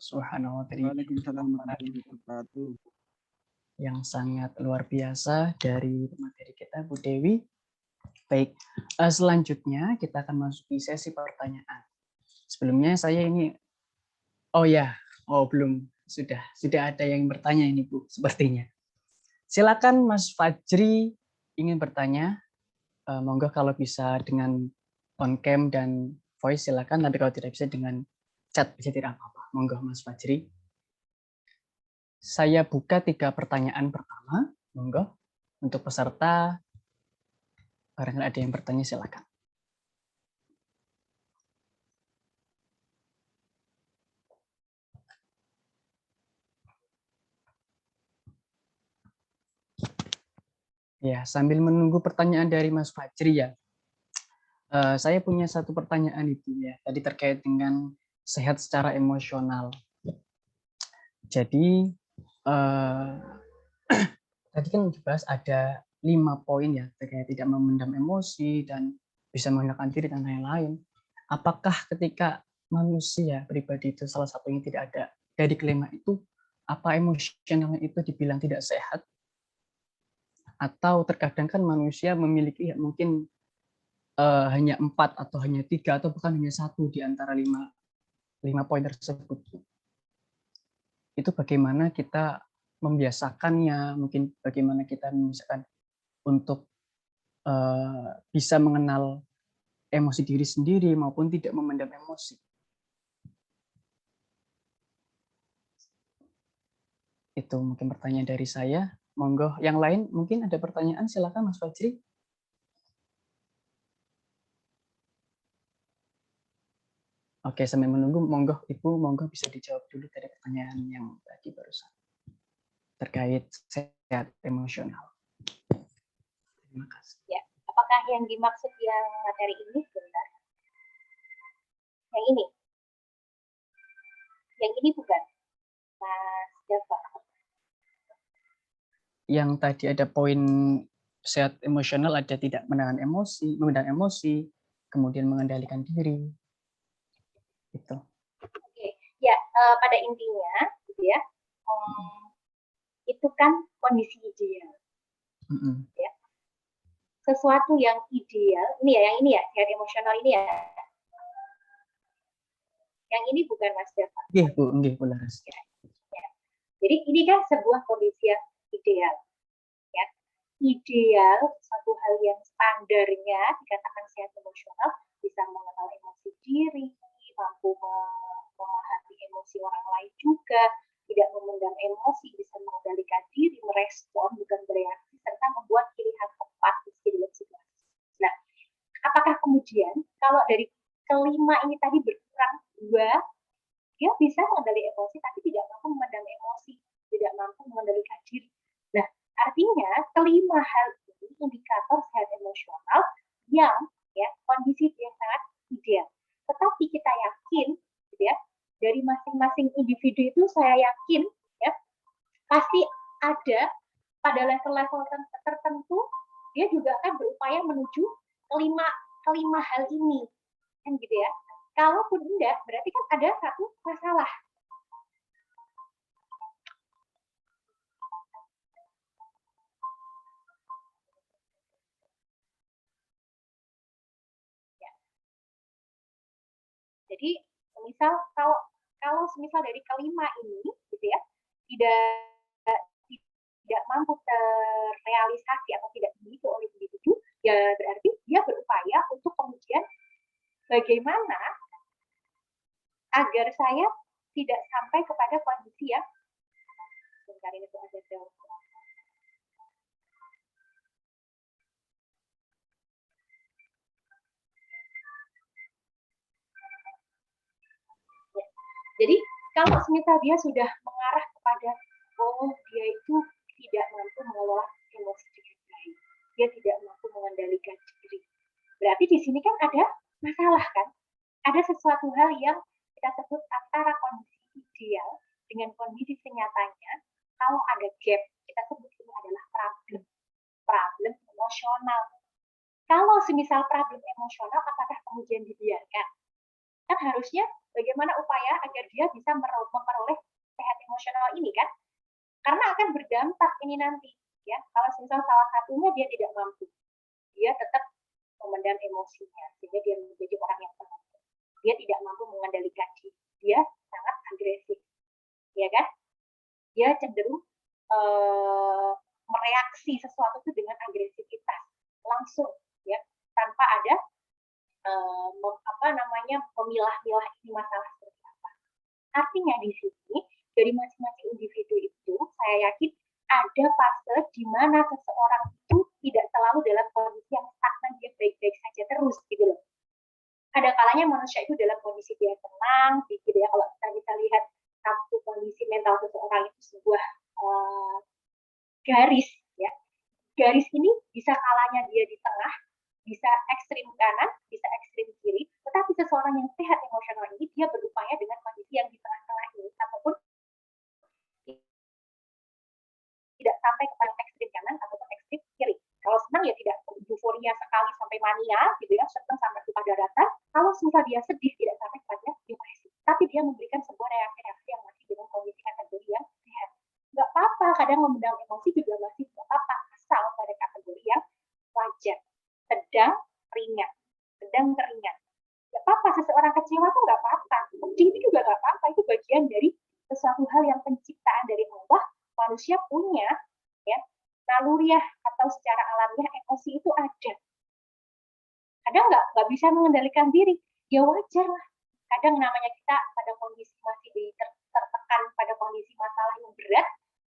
Subhanahu wa ta'ala. Waalaikumsalam warahmatullahi wabarakatuh. Yang sangat luar biasa dari materi kita, Bu Dewi. Baik, selanjutnya kita akan masuki sesi pertanyaan. Sebelumnya saya ini, belum, sudah ada yang bertanya ini, Bu, sepertinya. Silakan Mas Fajri ingin bertanya, monggo kalau bisa dengan on cam dan voice silakan, tapi kalau tidak bisa dengan chat bisa tidak apa-apa. Monggo Mas Fajri. Saya buka 3 pertanyaan pertama, monggo untuk peserta. Barangkali ada yang bertanya, silakan. Ya, sambil menunggu pertanyaan dari Mas Fajri ya. Saya punya satu pertanyaan itu ya, tadi terkait dengan sehat secara emosional. Jadi tadi kan dibahas ada 5 poin ya, terkait tidak memendam emosi dan bisa mengendalikan diri dan lain-lain. Apakah ketika manusia pribadi itu salah satunya tidak ada dari kelima itu, apa emosionalnya itu dibilang tidak sehat? Atau terkadang kan manusia memiliki ya, mungkin hanya 4 atau hanya 3 atau bahkan hanya 1 di antara 5 poin tersebut. Itu bagaimana kita membiasakannya, mungkin bagaimana kita membiasakan untuk bisa mengenal emosi diri sendiri maupun tidak memendam emosi. Itu mungkin pertanyaan dari saya. Monggo yang lain mungkin ada pertanyaan, silakan Mas Fajri. Oke, sambil menunggu, monggo Ibu, monggo bisa dijawab dulu dari pertanyaan yang tadi barusan terkait sehat emosional. Terima kasih. Ya, Apakah yang dimaksud yang materi ini? Bentar. Yang ini? Yang ini bukan? Mas Java. Yang tadi ada poin sehat emosional, ada tidak menahan emosi, menahan emosi, kemudian mengendalikan diri. Itu. Oke, ya pada intinya, gitu ya, itu kan kondisi ideal. Ya. Sesuatu yang ideal, ini ya, sehat emosional ini ya. Yang ini bukan Mas Java. Iya, Bu, Bu Laras. Ya. Jadi ini kan sebuah kondisi yang ideal. Ya. Ideal, suatu hal yang standarnya dikatakan sehat emosional, bisa mengenal emosi diri, mampu memahami emosi orang lain juga, tidak memendam emosi, bisa mengendalikan diri, merespon, bukan bereaksi, serta membuat pilihan tepat di setiap situasi. Nah, apakah kemudian kalau dari kelima ini tadi berkurang dua, dia bisa mengendalikan emosi tapi tidak mampu memendam emosi, tidak mampu mengendalikan diri. Nah, artinya kelima hal ini indikator sehat emosional yang ya kondisi yang sangat ideal. Tetapi kita yakin, gitu ya, dari masing-masing individu itu saya yakin ya pasti ada pada level-level tertentu dia juga akan berupaya menuju kelima hal ini, kan gitu ya. Kalaupun enggak, berarti kan ada satu masalah. Ya. Jadi, misal kalau semisal dari kelima ini, gitu ya, tidak mampu terrealisasi atau tidak dimiliki oleh individu, ya berarti dia berupaya untuk kemudian bagaimana agar saya tidak sampai kepada kondisi yang sebentar ini tuh ada jauh. Ya. Jadi kalau semisal dia sudah mengarah kepada dia itu tidak mampu mengelola emosi dengan baik, dia tidak mampu mengendalikan diri. Berarti di sini kan ada masalah kan? Ada sesuatu hal yang kita sebut antara kondisi ideal dengan kondisi senyatanya. Kalau ada gap, kita sebut ini adalah problem emosional. Kalau semisal problem emosional, apakah kemudian dibiarkan? Kan harusnya bagaimana upaya agar dia bisa memperoleh sehat emosional ini kan? Karena akan berdampak ini nanti. Ya, kalau semisal salah satunya dia tidak mampu, dia tetap memendam emosinya, sehingga dia menjadi orang yang tenang. Dia tidak mampu mengendalikan diri, dia sangat agresif, ya kan? Dia cenderung mereaksi sesuatu itu dengan agresivitas langsung, ya, tanpa ada memilah-milah ini masalah seperti apa. Artinya di sini dari masing-masing individu itu, saya yakin ada fase di mana seseorang itu tidak selalu dalam kondisi yang stagnan, dia baik-baik saja terus, gitu loh. Ada kalanya manusia itu dalam kondisi dia tenang, gitu ya. Kalau kita bisa lihat satu kondisi mental seseorang itu sebuah garis, ya. Garis ini bisa kalanya dia di tengah, bisa ekstrim kanan, bisa ekstrim kiri. Tetapi seseorang yang sehat emosional ini dia berupaya dengan kondisi yang di tengah-tengah ini, ataupun tidak sampai ke ekstrim kanan ataupun ekstrim kiri. Kalau senang ya tidak euforia sekali sampai mania, gitu ya, senang sampai lupa daratan. Kalau misal dia sedih tidak sampai kepada depresi, tapi dia memberikan sebuah reaksi-reaksi yang masih dengan kondisi kategori yang sehat. Nggak apa-apa, kadang memendam emosi juga masih nggak apa-apa, asal pada kategori yang wajar, sedang ringan, nggak apa-apa. Seseorang kecewa tuh nggak apa-apa, sedih itu juga nggak apa-apa, itu bagian dari sesuatu hal yang penciptaan dari Allah. Manusia punya ya naluriah atau secara alamiah emosi itu ada. Kadang nggak bisa mengendalikan diri, ya wajar lah. Kadang namanya kita pada kondisi masih tertekan pada kondisi masalah yang berat,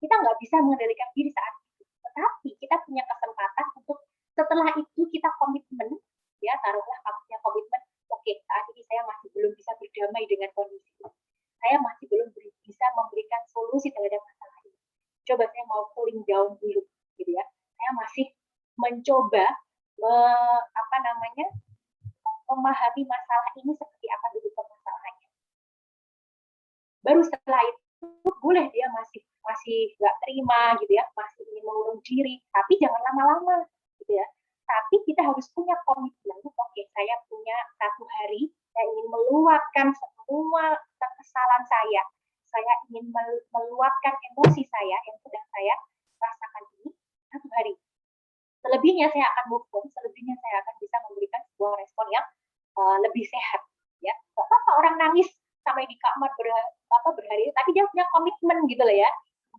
kita nggak bisa mengendalikan diri saat itu. Tetapi kita punya kesempatan untuk setelah itu kita komitmen, ya taruhlah kamu punya komitmen, oke, saat ini saya masih belum bisa berdamai dengan kondisi ini. Saya masih belum bisa memberikan solusi terhadap masalah ini. Coba saya mau cooling down dulu, gitu ya. Saya masih mencoba memahami masalah ini seperti apa dulu permasalahannya. Baru setelah itu boleh dia masih nggak terima gitu ya, masih ingin mengurung diri, tapi jangan lama-lama gitu ya. Tapi kita harus punya komitmen, oke, saya punya satu hari, saya ingin meluapkan semua kekesalan saya ingin meluapkan emosi saya yang sedang saya rasakan ini satu hari. Selebihnya saya akan move on, selebihnya saya akan bisa memberikan sebuah respon yang lebih sehat. Ya, nggak apa-apa orang nangis sampai di kamar berhari, tapi dia punya komitmen gitu loh ya,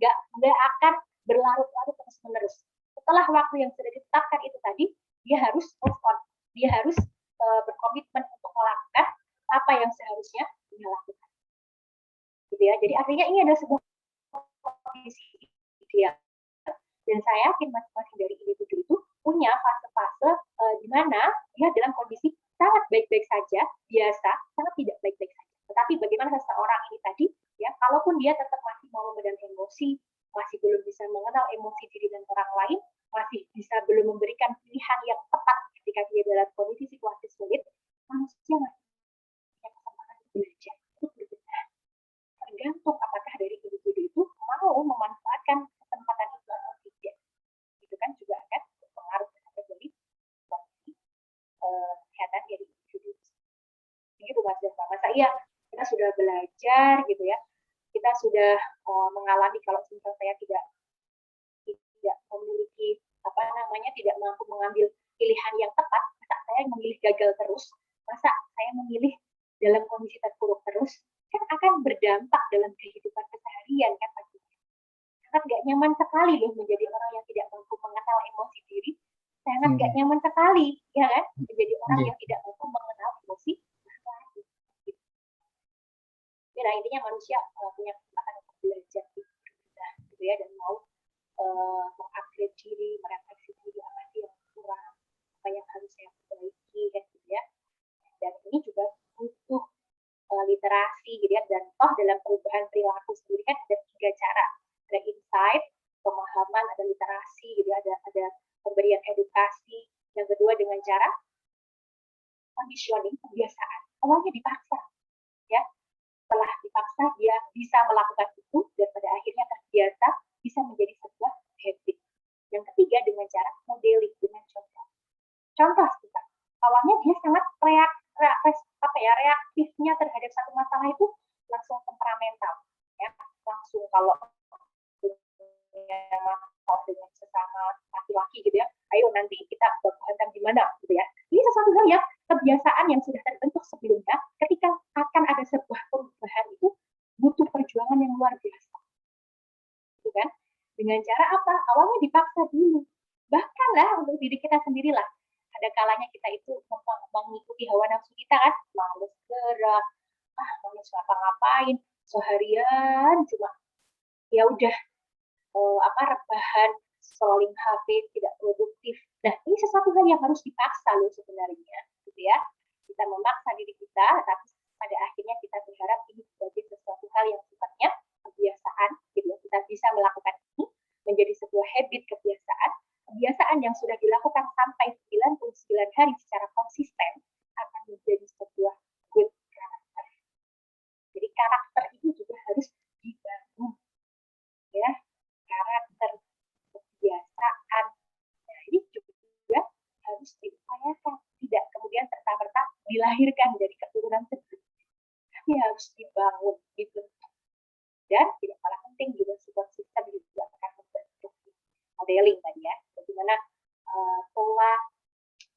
nggak akan berlarut-larut terus-menerus. Setelah waktu yang sudah ditetapkan itu tadi, dia harus move on, dia harus berkomitmen untuk melakukan apa yang seharusnya dia lakukan. Gitu ya. Jadi artinya ini adalah sebuah kondisi ideal. Dan saya yakin masing-masing dari individu itu punya fase-fase di mana dia dalam kondisi sangat baik-baik saja, biasa, sangat tidak baik-baik saja. Tetapi bagaimana seseorang ini tadi, ya, kalaupun dia tetap masih mau memendam emosi, masih belum bisa mengenal emosi diri dan orang lain, masih bisa belum memberikan pilihan yang tepat ketika dia dalam kondisi situasi sulit, manusia masih punya kesempatan belajar. Itu berbeda. Tergantung apakah dari individu itu mau memanfaatkan kesempatan itu atau tidak. Itu kan juga akan berpengaruh terhadap dari kondisi kesehatan dari individu. Begitu Mas Deva. Masa iya kita sudah belajar gitu ya, kita sudah mengalami kalau misalnya saya tidak memiliki tidak mampu mengambil pilihan yang tepat, masa saya memilih gagal terus, masa saya memilih dalam kondisi terpuruk terus, kan akan berdampak dalam kehidupan keseharian kan pastinya. Sangat nggak nyaman sekali loh menjadi orang yang tidak mampu mengenal emosi diri, sangat nggak nyaman sekali ya kan menjadi orang yang tidak mampu mengenal emosi. Nah intinya manusia punya kesempatan untuk belajar gitu ya, dan mau mengupgrade diri, merefleksi diri apa sih yang kurang, apa yang harus saya perbaiki kan gitu ya. Dan ini juga butuh literasi gitu ya, dan dalam perubahan perilaku sendiri kan ada 3 cara, ada insight, pemahaman, ada literasi gitu ya, ada pemberian edukasi. Yang kedua dengan cara conditioning, kebiasaan. Awalnya dipaksa ya, setelah dipaksa dia bisa melakukan itu dan pada akhirnya terbiasa, bisa menjadi sebuah habit. Yang ketiga dengan cara modeling, dengan contoh. Contoh kita, awalnya dia sangat reaktifnya terhadap satu masalah itu langsung temperamental, ya, langsung kalau dengan sesama laki-laki gitu ya, ayo nanti kita baku-hantam gimana gitu ya. Ini sesuatu hal yang kebiasaan yang sudah terbentuk sebelumnya, ketika akan ada sebuah perubahan itu butuh perjuangan yang luar biasa. Gitu kan? Dengan cara apa? Awalnya dipaksa dulu. Bahkan lah untuk diri kita sendirilah. Ada kalanya kita itu mengikuti hawa nafsu kita kan, males gerak, males ngapa-ngapain, seharian cuma ya udah rebahan, scrolling HP, tidak produktif. Nah, ini sesuatu hal yang harus dipaksa loh sebenarnya, gitu ya. Kita memaksa diri kita, tapi pada akhirnya kita berharap ini sebagai sesuatu hal yang sifatnya kebiasaan, gitu ya. Kita bisa melakukan ini menjadi sebuah habit, kebiasaan yang sudah dilakukan sampai 99 hari secara konsisten akan menjadi sebuah good character. Jadi karakter itu juga harus dibangun, ya. Karakter, kebiasaan. Nah, ini juga harus diupayakan, tidak kemudian serta-merta dilahirkan dari keturunan tersebut, tapi harus dibangun, dibentuk. Dan tidak kalah penting juga support system juga akan membentuk modeling tadi ya, bagaimana pola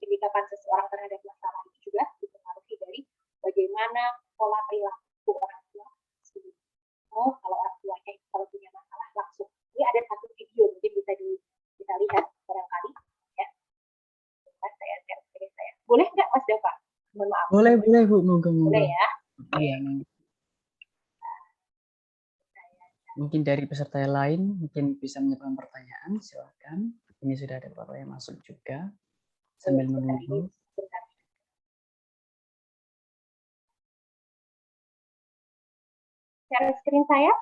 penyikapan seseorang terhadap masalah itu juga dipengaruhi dari bagaimana pola perilaku orang tua. Kalau orang tuanya itu kalau punya masalah langsung. Ini ada satu video mungkin bisa kita lihat barangkali ya. Saya. Boleh nggak Mas Dava? Mohon maaf. Boleh Bu, moga-moga. Boleh ya. Iya. Mungkin dari peserta yang lain mungkin bisa menyampaikan pertanyaan, silakan. Ini sudah ada beberapa yang masuk juga sambil menunggu. Share screen saya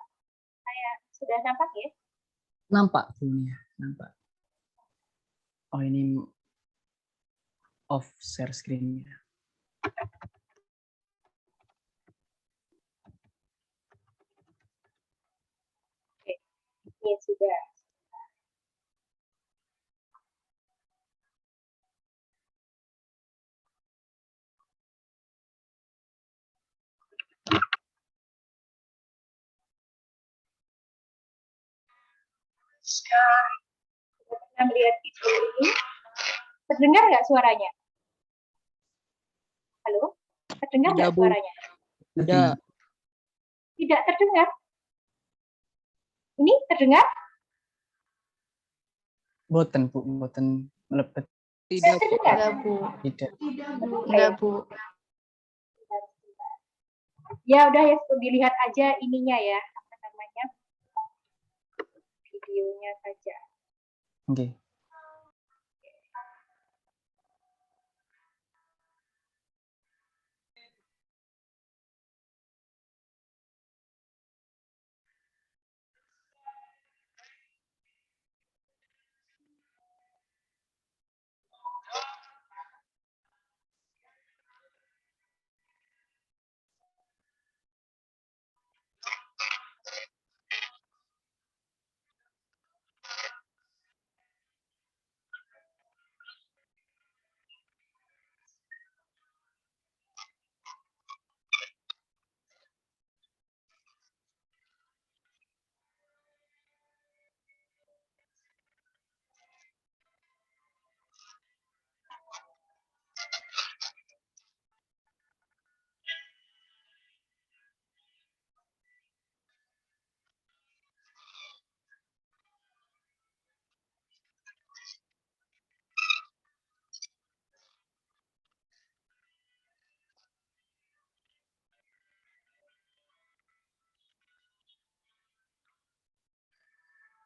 sudah nampak ya? Nampak Bu, ya, nampak. Oh ini off share screen-nya. Oke, ini sudah. Kita melihat video ini. Terdengar nggak suaranya? Halo? Terdengar nggak Tidak, Bu. suaranya? Tidak. Tidak terdengar. Ini terdengar? Boten, Bu, boten melebet. Tidak, Bu. Terdengar? Enggak, Bu. Tidak. Enggak, Bu. Ya udah ya, dilihat aja ininya ya, apa namanya, videonya saja. Oke.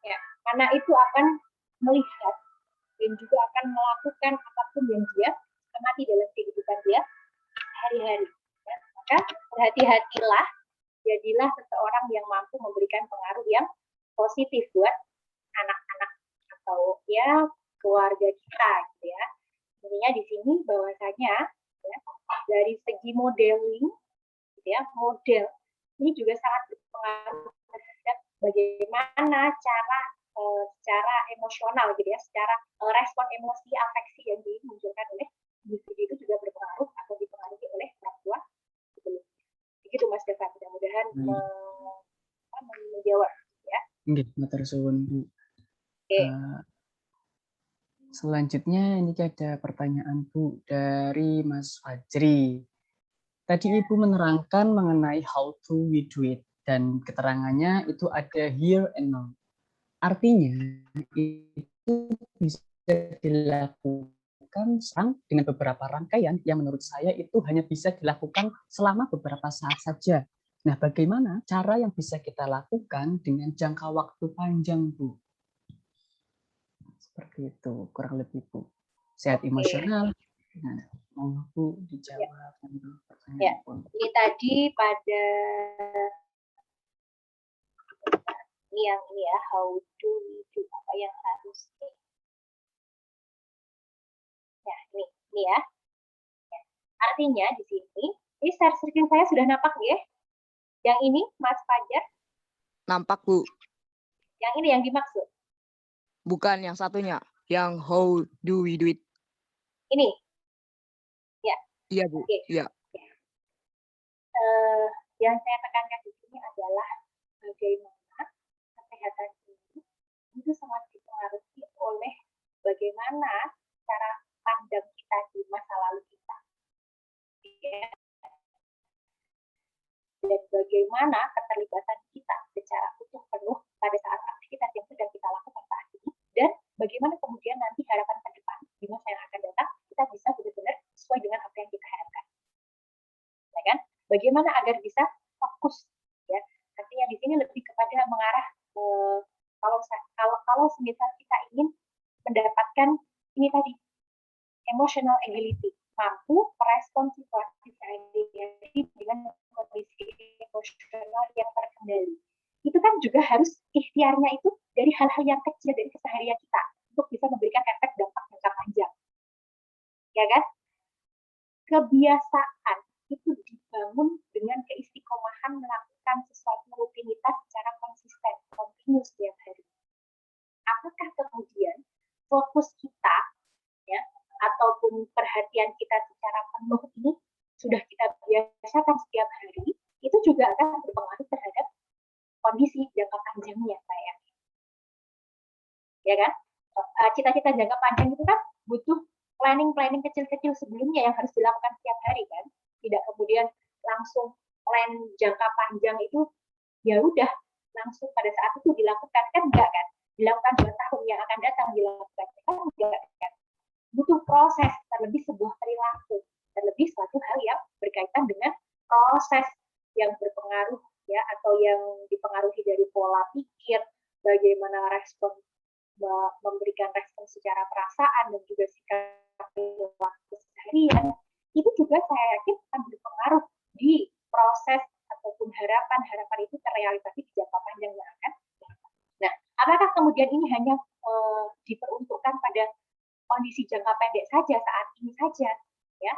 Ya, karena itu akan melihat dan juga akan melakukan apapun yang dia amati dalam kehidupan dia hari-hari. Ya, maka berhati-hatilah, jadilah seseorang yang mampu memberikan pengaruh yang positif buat anak-anak atau ya keluarga kita, gitu ya. Intinya di sini bahwasanya ya, dari segi modeling, gitu ya, model ini juga sangat berpengaruh terhadap bagaimana cara secara emosional, gitu ya, secara respon emosi afeksi yang dimunculkan oleh individu itu juga berpengaruh atau dipengaruhi oleh orang tua. Begitu Mas Deva, mudah-mudahan menjawab. Ya. Nggih, matur suwun, Bu. Oke. Selanjutnya ini ada pertanyaan, Bu, dari Mas Fajri. Tadi Ibu menerangkan mengenai how to we do it, dan keterangannya itu ada here and now. Artinya itu bisa dilakukan dengan beberapa rangkaian yang menurut saya itu hanya bisa dilakukan selama beberapa saat saja. Nah, bagaimana cara yang bisa kita lakukan dengan jangka waktu panjang, Bu? Seperti itu, kurang lebih, Bu. Sehat emosional. Nah, mau Bu dijawab pertanyaan. Ya, ini tadi pada ini yang ini ya, how to we do, apa yang harus ya ini ya. Artinya di sini, ini share screen saya sudah nampak ya? Yang ini Mas Fajar? Nampak, Bu. Yang ini yang dimaksud? Bukan yang satunya. Yang how do we do it? Ini? Ya. Iya, Bu. Oke. Iya. Yang saya tekankan di sini adalah bagaimana kesehatan ini itu sangat dipengaruhi oleh bagaimana cara pandang kita di masa lalu kita. Ya. Dan bagaimana keterlibatan kita secara utuh penuh pada saat aktivitas yang sedang kita lakukan saat ini, dan bagaimana kemudian nanti harapan ke depan di masa yang akan datang kita bisa benar-benar sesuai dengan apa yang kita harapkan. Ya kan? Bagaimana agar bisa fokus, ya. Artinya di sini lebih kepada mengarah kalau semisal kita ingin mendapatkan ini tadi emotional agility, mampu merespon situasi sehari-hari dengan kondisi emosional yang terkendali. Itu kan juga harus ikhtiarnya itu dari hal-hal yang kecil dari keseharian kita untuk bisa memberikan efek dampak jangka panjang. ya kan? Kebiasaan itu dibangun dengan keistiqomahan melakukan sesuatu rutinitas secara konsisten, kontinus setiap hari. Apakah kemudian fokus kita, ya, ataupun perhatian kita secara penuh ini sudah kita biasakan setiap hari, itu juga akan berpengaruh terhadap kondisi jangka panjangnya, saya. Ya kan? Cita-cita jangka panjang itu kan butuh planning kecil-kecil sebelumnya yang harus dilakukan setiap hari kan. Tidak kemudian langsung plan jangka panjang itu ya udah langsung pada saat itu dilakukan, kan enggak kan? Dilakukan 2 tahun yang akan datang dilakukan, kan enggak kan? Butuh proses, terlebih sebuah perilaku, terlebih suatu hal yang berkaitan dengan proses yang berpengaruh ya, atau yang dipengaruhi dari pola pikir, bagaimana respon, memberikan respon secara perasaan dan juga sikap perilaku seharian, itu juga saya yakin akan berpengaruh di proses ataupun harapan itu terrealisasi di jangka panjang yang akan datang. Nah, apakah kemudian ini hanya diperuntukkan pada kondisi jangka pendek saja, saat ini saja, ya?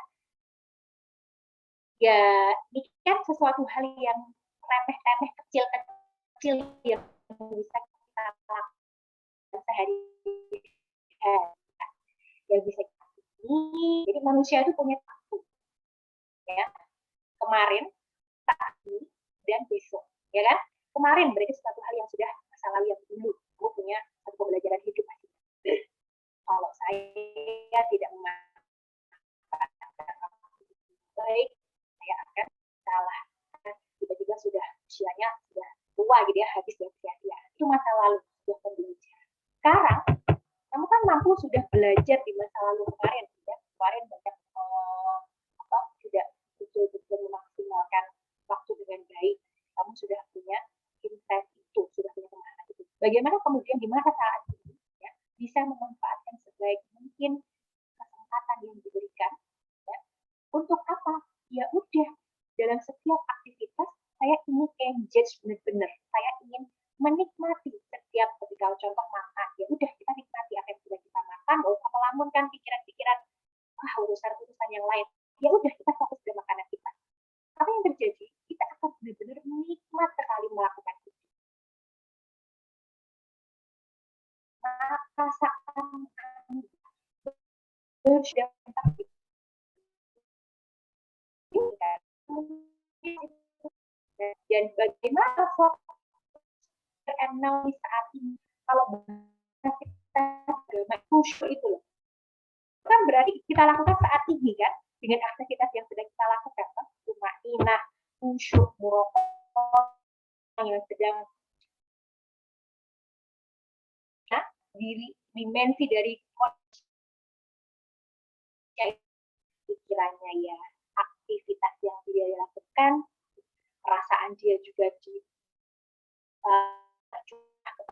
Ya, ini kan sesuatu hal yang remeh-remeh, kecil-kecil yang bisa kita lakukan sehari yang bisa kita ini. Jadi manusia itu punya waktu, ya. Kemarin, saat ini, dan besok, ya kan? Kemarin berarti sesuatu hal yang sudah masa lalu yang dulu. Kamu punya satu pembelajaran hidup. Kalau saya tidak memanfaatkan baik, saya akan salah. Tiba-tiba sudah usianya sudah tua gitu ya, habis dari sia-sia. Itu masa lalu, sudah pembelajaran. Sekarang, kamu kan mampu sudah belajar di masa lalu kemarin, ya. Kemarin banyak tidak betul-betul memaksimalkan waktu dengan baik. Kamu sudah punya insight itu, sudah punya pemahaman itu. Bagaimana kemudian di masa saat ini ya, bisa memanfaatkan sebaik mungkin kesempatan yang diberikan, ya. Untuk apa? Ya udah, dalam setiap aktivitas saya ingin engage benar-benar. Saya ingin menikmati setiap ketika contoh makan. Ya udah, kita nikmati apa yang sudah kita makan, nggak usah melamunkan pikiran-pikiran urusan-urusan yang lain. Ya udah, kita fokus ke makanan kita. Apa yang terjadi? Kita akan benar-benar nikmat sekali melakukan itu. Maka saat sudah dan bagaimana analisis saat ini kalau kita khusyuk itu loh, kan berarti kita lakukan saat ini kan dengan aktivitas yang sedang kita lakukan, tumainah, khusyuk, muraqabah yang sedang dimensi dari pikirannya, ya, aktivitas yang dia lakukan, perasaan dia juga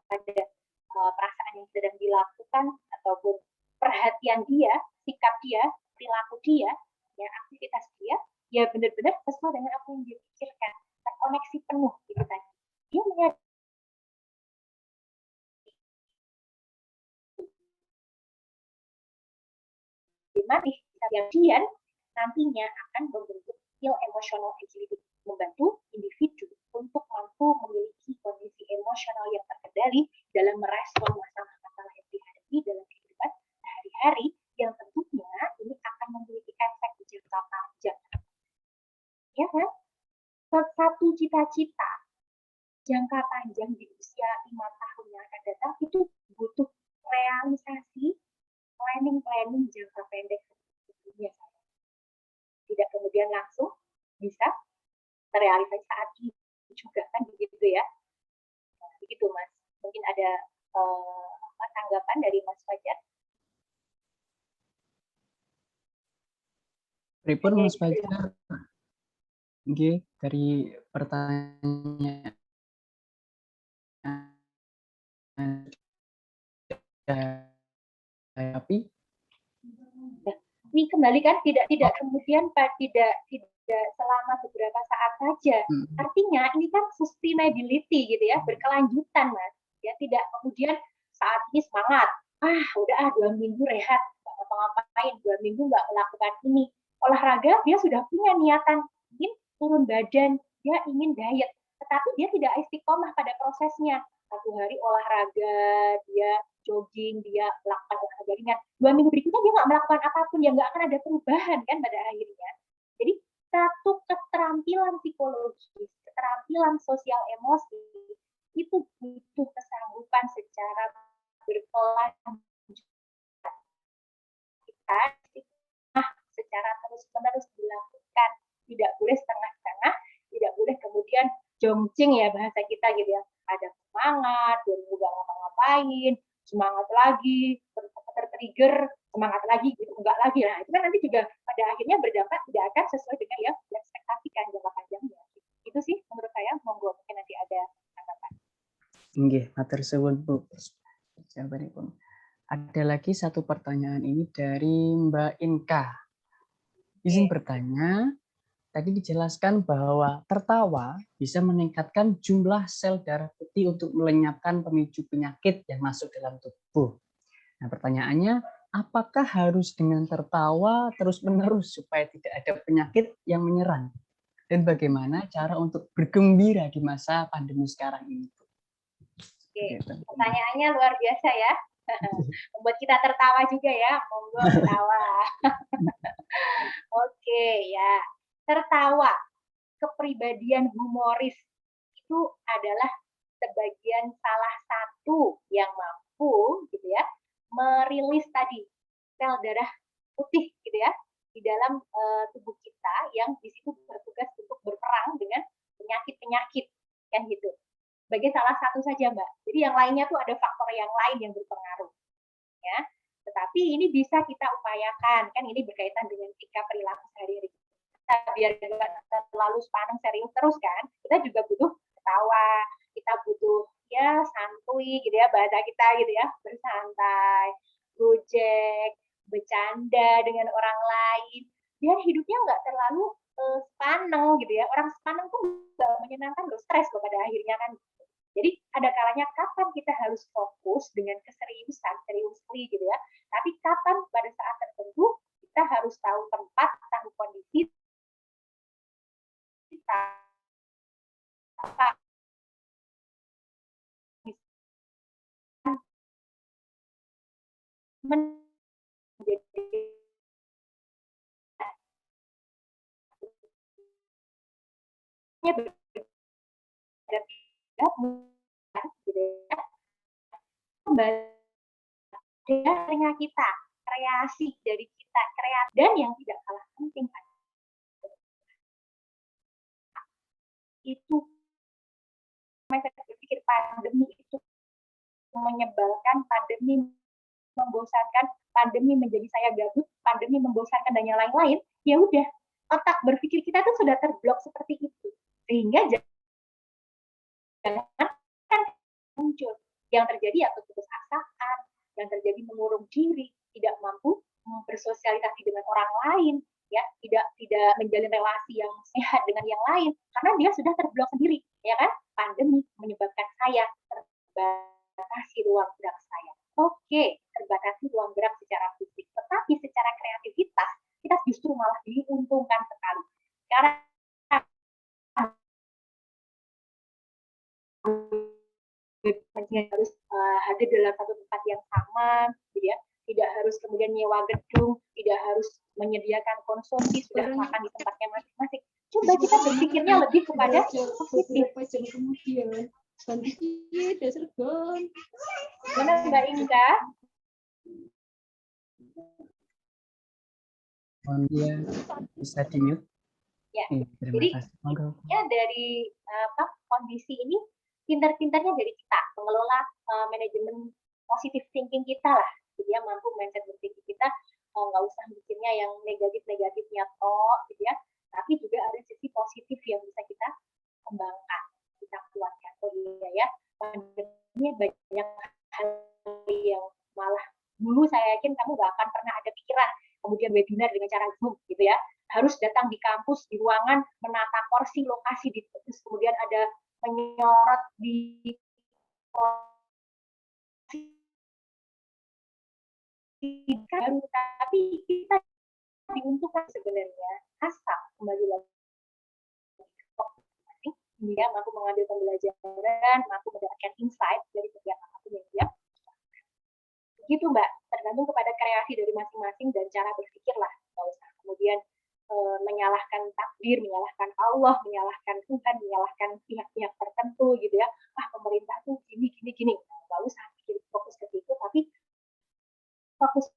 kepada perasaan yang sedang dilakukan, ataupun perhatian dia, sikap dia, perilaku dia, ya, aktivitas dia, ya benar-benar sesuai dengan apa yang dia pikirkan, terkoneksi penuh gitu tadi. Dia menyadari kemudian nantinya akan membentuk skill emotional agility, membantu individu untuk mampu memiliki kondisi emosional yang terkendali dalam merespon masalah-masalah yang dihadapi dalam kehidupan sehari-hari, yang tentunya ini akan memiliki efek jangka panjang. Ya kan? Satu cita-cita jangka panjang di usia 5 tahun yang akan datang itu butuh realisasi planning jangka pendek sebelumnya. Tidak kemudian langsung bisa terrealisasi saat ini juga, kan begitu ya. Nah, begitu Mas. Mungkin ada tanggapan dari Mas Fajar? Pripun Mas Fajar? Nggih, dari pertanyaan tapi ini kembali kan tidak kemudian tidak selama beberapa saat saja. Artinya ini kan sustainability gitu ya, berkelanjutan Mas. Ya, tidak kemudian saat ini semangat, udah 2 minggu rehat, nggak ngapa-ngapain, 2 minggu nggak melakukan ini. Olahraga dia sudah punya niatan ingin turun badan, dia ingin diet, tetapi dia tidak istiqomah pada prosesnya. 1 hari olahraga, dia jogging, dia melakukan olahraga ringan. 2 minggu berikutnya dia nggak melakukan apapun, ya nggak akan ada perubahan kan pada akhirnya. Jadi satu keterampilan psikologis, keterampilan sosial emosi itu butuh kesanggupan secara berkelanjutan kita secara terus-menerus dilakukan, tidak boleh setengah-setengah, tidak boleh kemudian jongcing ya bahasa kita gitu ya, ada semangat, 2 minggu nggak ngapa-ngapain, semangat lagi, tertrigger, semangat lagi gitu, enggak lagi. Nah itu kan nanti juga pada akhirnya berdampak tidak akan sesuai dengan yang diekspektasikan jangka panjangnya. Itu sih menurut saya, monggo mungkin nanti ada tanggapan. Nggih, matur suwun Bu. Jawabanipun. Ada lagi satu pertanyaan ini dari Mbak Inka. Izin bertanya, tadi dijelaskan bahwa tertawa bisa meningkatkan jumlah sel darah putih untuk melenyapkan pemicu penyakit yang masuk dalam tubuh. Nah, pertanyaannya, apakah harus dengan tertawa terus-menerus supaya tidak ada penyakit yang menyerang? Dan bagaimana cara untuk bergembira di masa pandemi sekarang ini? Oke, pertanyaannya luar biasa ya. Membuat kita tertawa juga ya, monggo tertawa. Oke ya, tertawa, kepribadian humoris itu adalah sebagian salah satu yang mampu gitu ya merilis tadi sel darah putih gitu ya di dalam tubuh kita yang di situ bertugas untuk berperang dengan penyakit-penyakit kan gitu. Sebagai salah satu saja Mbak. Jadi yang lainnya tuh ada faktor yang lain yang berpengaruh ya. Tetapi ini bisa kita upayakan, kan ini berkaitan dengan sikap perilaku sehari-hari. Kita biar tidak terlalu sepaneng serius terus kan, kita juga butuh ketawa, kita butuh ya santuy gitu ya, bahasa kita gitu ya, bersantai, gojek, bercanda dengan orang lain, biar hidupnya nggak terlalu sepaneng gitu ya. Orang sepaneng tuh nggak menyenangkan, nggak stres loh pada akhirnya kan. Jadi ada kalanya kapan kita harus fokus dengan keseriusan, seriously gitu ya. Tapi kapan pada saat tertentu kita harus tahu tempat, tahu kondisi, kita menjadi dengan kita, kreasi dari kita, kreasi dan yang tidak kalah penting itu saya berpikir pandemi itu menyebalkan, pandemi membosankan, pandemi menjadi saya gabut, pandemi membosankan dan yang lain-lain, ya udah otak berpikir kita tuh sudah terblok seperti itu, sehingga jangan muncul yang terjadi atau putus-asaan, yang terjadi mengurung diri, tidak mampu bersosialisasi dengan orang lain, ya tidak menjalin relasi yang sehat dengan yang lain, karena dia sudah terblok sendiri, ya kan? Pandemi menyebabkan saya terbatasi ruang gerak saya. Oke, terbatasi ruang gerak secara fisik, tetapi secara kreativitas kita justru malah diuntungkan sekali. Karena harus hadir dalam satu tempat yang sama, gitu ya. Tidak harus kemudian nyewa gedung, tidak harus menyediakan konsumsi, sudah makan di tempatnya masing-masing. Coba kita berpikirnya lebih kepada positif. Mana Mbak Inka? Dia bisa di-mute. Ya, jadi ya dari kondisi ini pintar-pintarnya dari kita mengelola manajemen positive thinking kita lah, jadi ya mampu mindset berpikir kita nggak usah mikirnya yang negatifnya toh, gitu ya, tapi juga ada sisi positif yang bisa kita kembangkan, kita kuatkan. Oh iya ya, pandemi banyak hal yang malah dulu saya yakin kamu nggak akan pernah ada pikiran kemudian webinar dengan cara Zoom gitu ya, harus datang di kampus, di ruangan, menata porsi, lokasi, terus kemudian ada menyorot di baru, tapi kita diuntungkan sebenarnya asal kembali lagi dia mampu mengambil pembelajaran, mampu mendapatkan insight dari setiap apapun yang dia. Begitu Mbak, tergantung kepada kreasi dari masing-masing dan cara berpikir lah, nggak usah kemudian menyalahkan takdir, menyalahkan Allah, menyalahkan Tuhan, menyalahkan pihak-pihak tertentu gitu ya. Ah pemerintah tuh gini, nggak usah fokus ke situ, tapi fokus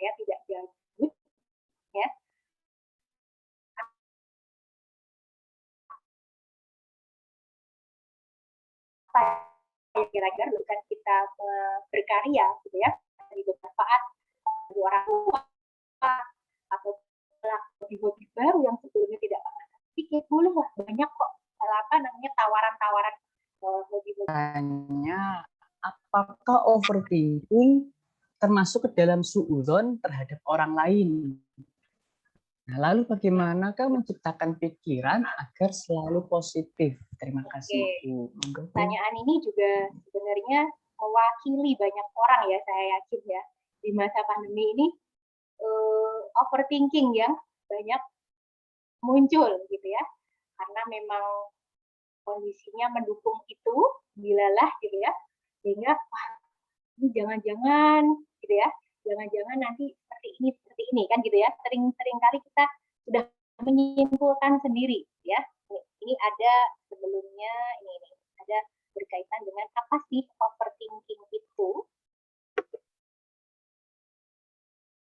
saya tidak gabut ya. Kira-kira bukan kita berkarya gitu ya, dari bermanfaat dari orang tua atau hobi-hobi baru yang sebelumnya tidak pernah pikir, boleh lah, banyak kok apa namanya tawaran-tawaran hobi-hobi. Tanya, apakah overthinking termasuk ke dalam suudzon terhadap orang lain? Nah, lalu bagaimanakah menciptakan pikiran agar selalu positif? Terima kasih, Bu. Pertanyaan ini juga sebenarnya mewakili banyak orang ya, saya yakin ya, di masa pandemi ini overthinking yang banyak muncul gitu ya, karena memang kondisinya mendukung itu, bilalah gitu ya, sehingga wah ini jangan-jangan gitu ya, jangan-jangan nanti seperti ini kan gitu ya, sering kali kita sudah menyimpulkan sendiri ya. Ini ada sebelumnya, ini ada berkaitan dengan apa sih overthinking itu.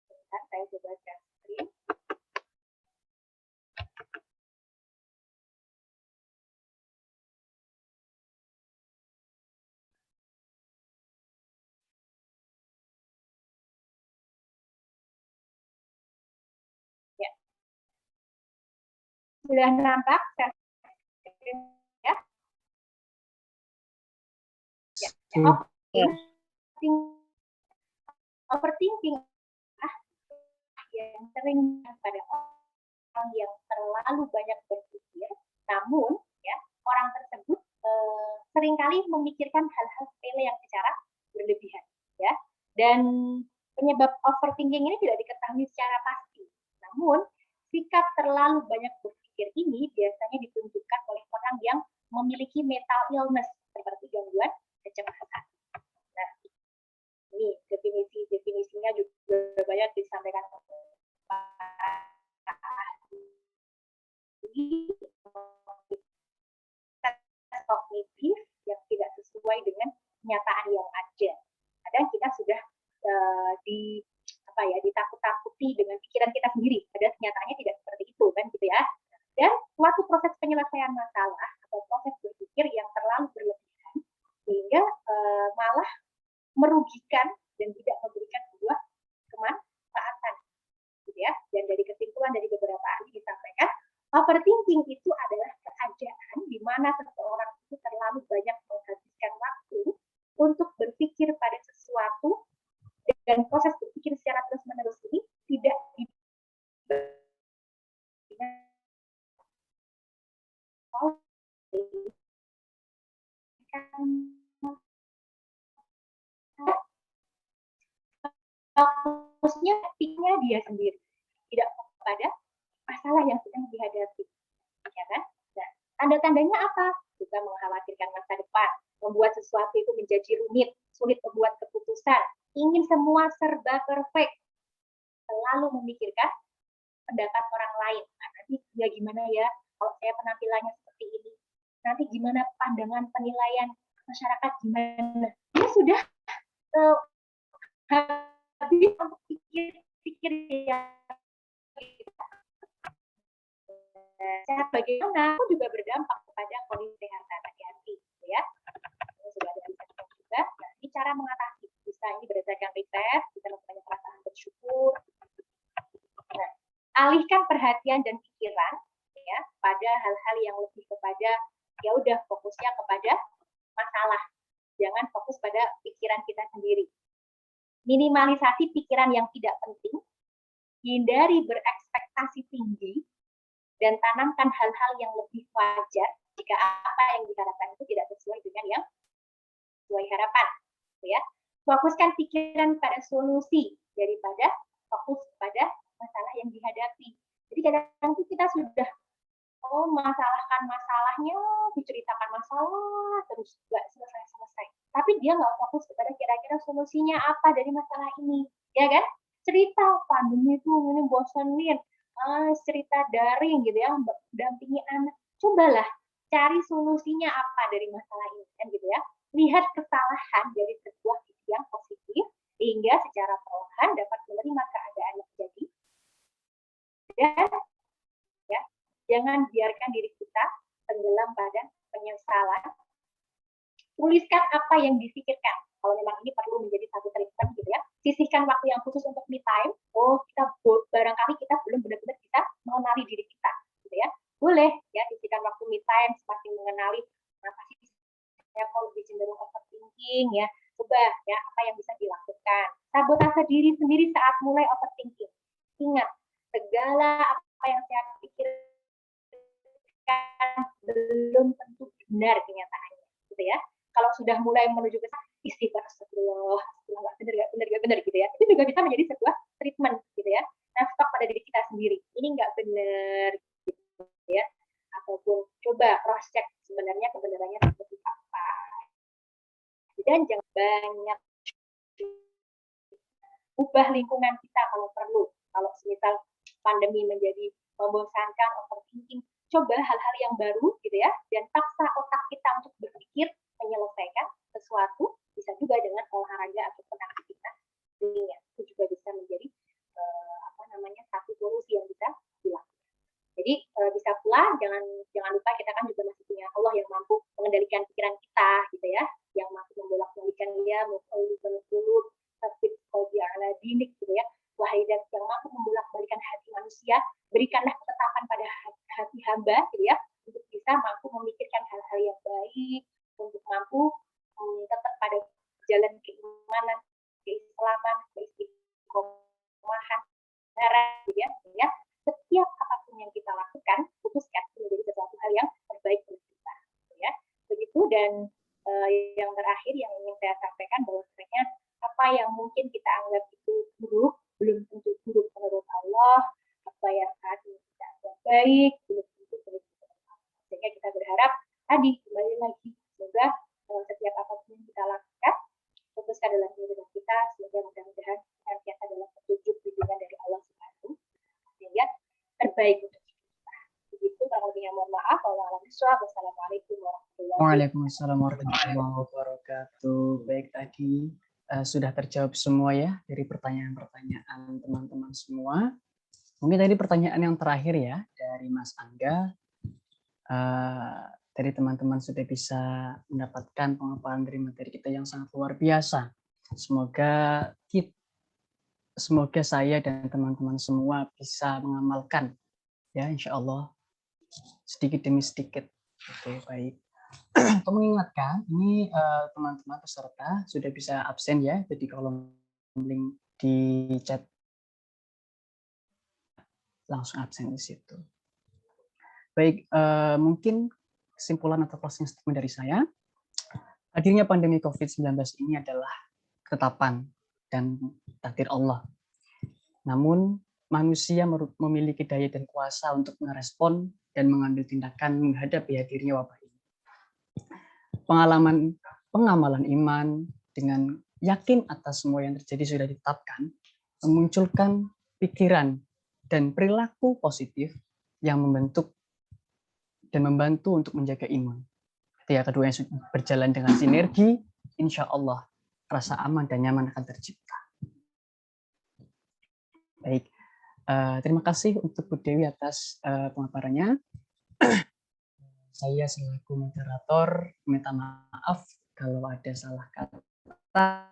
Bentar, saya coba share screen. Ya. Sudah nampak ya? Ya. Overthinking yang sering pada orang yang terlalu banyak berpikir, namun ya orang tersebut seringkali memikirkan hal-hal sepele yang secara berlebihan ya, dan penyebab overthinking ini tidak diketahui secara pasti, namun sikap terlalu banyak berpikir ini biasanya ditunjukkan oleh orang yang memiliki mental illness seperti gangguan kecemasan. Nah, ini definisinya juga banyak disampaikan kognitif yang tidak sesuai dengan kenyataan yang ada. Kadang kita sudah ditakut-takuti dengan pikiran kita sendiri, padahal kenyataannya tidak seperti itu kan gitu ya. Dan suatu proses penyelesaian masalah atau proses berpikir yang terlalu berlebihan sehingga malah merugikan dan tidak memberikan sebuah kemanfaatan gitu ya. Dan dari kesimpulan dari beberapa ahli disampaikan, overthinking itu adalah keadaan di mana seseorang itu terlalu banyak menghabiskan waktu untuk berpikir pada sesuatu, dan proses berpikir secara terus-menerus ini tidak fokusnya pikirnya dia sendiri, tidak pada masalah yang sedang dihadapi, ya kan? Nah, tanda-tandanya apa? Juga mengkhawatirkan masa depan, membuat sesuatu itu menjadi rumit, sulit membuat keputusan, ingin semua serba perfect, selalu memikirkan pendapat orang lain. Nah, nanti ya gimana ya kalau saya penampilannya seperti ini, nanti gimana pandangan penilaian masyarakat gimana? Dia sudah habis untuk pikir yang sehat bagaimana itu juga berdampak kepada kondisi kesehatan hati, ya. Ini sudah ada riset juga. Nah, ini cara mengatasi. Bisa ini berdasarkan riset, kita mempunyai perasaan bersyukur. Nah, alihkan perhatian dan pikiran ya pada hal-hal yang lebih kepada ya udah fokusnya kepada masalah. Jangan fokus pada pikiran kita sendiri. Minimalisasi pikiran yang tidak penting, hindari berekspektasi tinggi, dan tanamkan hal-hal yang lebih wajar jika jika apa yang diharapkan itu tidak sesuai dengan yang sesuai harapan, gitu ya. Fokuskan pikiran pada solusi daripada fokus pada masalah yang dihadapi. Jadi kadang-kadang kita sudah masalahkan masalahnya, diceritakan masalah terus nggak selesai-selesai. Tapi dia nggak fokus kepada kira-kira solusinya apa dari masalah ini, ya kan? Cerita pandemi itu ini bosanin, cerita daring gitu ya, dampingi anak. Cobalah cari solusinya apa dari masalah ini, kan gitu ya. Lihat kesalahan dari sebuah sisi yang positif, sehingga secara perlahan dapat menerima keadaan yang terjadi. Dan ya, jangan biarkan diri kita tenggelam pada penyesalan. Tuliskan apa yang difikirkan. Kalau memang ini perlu menjadi satu treatment gitu ya. Sisihkan waktu yang khusus untuk me time. Kita barangkali kita belum benar-benar bisa mengenali diri kita, gitu ya. Boleh ya sisihkan waktu me time, semakin mengenali apa sih saya kalau lebih cenderung overthinking ya. Coba ya apa yang bisa dilakukan. Sabotase diri sendiri saat mulai overthinking. Ingat, segala apa yang saya pikirkan belum tentu benar kenyataannya, gitu ya. Kalau sudah mulai menuju ke sana, istighfar, astagfirullah, nggak benar gitu ya. Itu juga bisa menjadi sebuah treatment, gitu ya. Nah, stok pada diri kita sendiri. Ini nggak benar, gitu ya. Ataupun coba cross check sebenarnya kebenarannya seperti apa. Dan jangan banyak ubah lingkungan kita kalau perlu. Kalau misal pandemi menjadi membosankan, overthinking, coba hal-hal yang baru gitu ya, dan paksa otak kita untuk berpikir menyelesaikan sesuatu, bisa juga dengan olahraga ataupun aktivitas lainnya. Itu juga bisa menjadi satu solusi yang bisa dilakukan. Jadi bisa pula jangan lupa kita kan juga masih punya Allah yang mampu mengendalikan pikiran kita gitu ya, yang mampu membolak-balikan dia, mengulut tapi dia ala dinik gitu ya. Wahai zat yang mampu membolak-balikan hati manusia, berikanlah ketetapan pada hati hamba gitu ya, untuk bisa mampu memikirkan hal-hal yang baik, untuk mampu tetap pada jalan keimanan, keislaman, keistiqomahan, gitu ya. Setiap apapun yang kita lakukan, putuskan menjadi sesuatu hal yang terbaik untuk kita, gitu ya. Begitu. Dan yang terakhir yang ingin saya sampaikan bahwasanya apa yang mungkin kita anggap itu buruk belum tentu buruk menurut Allah, apa yang saat ini kita anggap baik belum tentu buruk menurut Allah. Sehingga kita berharap tadi kembali lagi semoga setiap apapun yang kita lakukan fokuskan dalam kehidupan kita, sehingga mudah-mudahan senantiasa dalam petunjuk bimbingan dari Allah Subhanahu, sehingga terbaik untuk kita. Begitu, kalau lebihnya mohon maaf. Wassalamualaikum warahmatullahi wabarakatuh. Baik, tadi sudah terjawab semua ya dari pertanyaan-pertanyaan teman-teman semua. Mungkin tadi pertanyaan yang terakhir ya dari Mas Angga. Dari teman-teman sudah bisa mendapatkan pemaparan dari materi kita yang sangat luar biasa. Semoga saya dan teman-teman semua bisa mengamalkan ya, insya Allah sedikit demi sedikit. Oke, baik. Untuk mengingatkan, ini teman-teman peserta sudah bisa absen ya, jadi kolom link di chat langsung absen di situ. Baik, mungkin kesimpulan atau closing statement dari saya, hadirnya pandemi COVID-19 ini adalah ketetapan dan takdir Allah. Namun, manusia memiliki daya dan kuasa untuk merespon dan mengambil tindakan menghadapi hadirnya wabah ini. Pengamalan iman dengan yakin atas semua yang terjadi sudah ditetapkan, memunculkan pikiran dan perilaku positif yang membentuk dan membantu untuk menjaga imun. Ketika keduanya berjalan dengan sinergi, insya Allah rasa aman dan nyaman akan tercipta. Baik, terima kasih untuk Bu Dewi atas pemaparannya. Saya selaku moderator minta maaf kalau ada salah kata.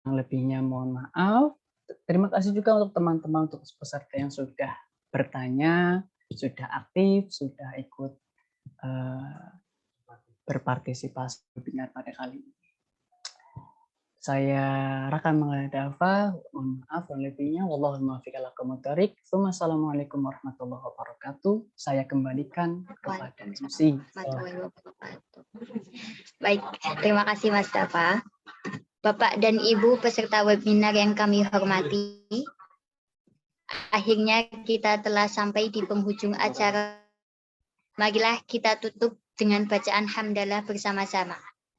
Yang lebihnya mohon maaf. Terima kasih juga untuk teman-teman, untuk peserta yang sudah bertanya, sudah aktif, sudah ikut berpartisipasi webinar pada kali ini. Saya Raka Mengadafa, mohon maaf dan lebihnya. Wallahul muwaffiq ila aqwamit thoriq. Assalamualaikum warahmatullahi wabarakatuh. Saya kembalikan kepada MC. Baik, terima kasih Mas Dafa. Bapak dan Ibu peserta webinar yang kami hormati, akhirnya kita telah sampai di penghujung acara. Marilah kita tutup dengan bacaan hamdalah bersama-sama.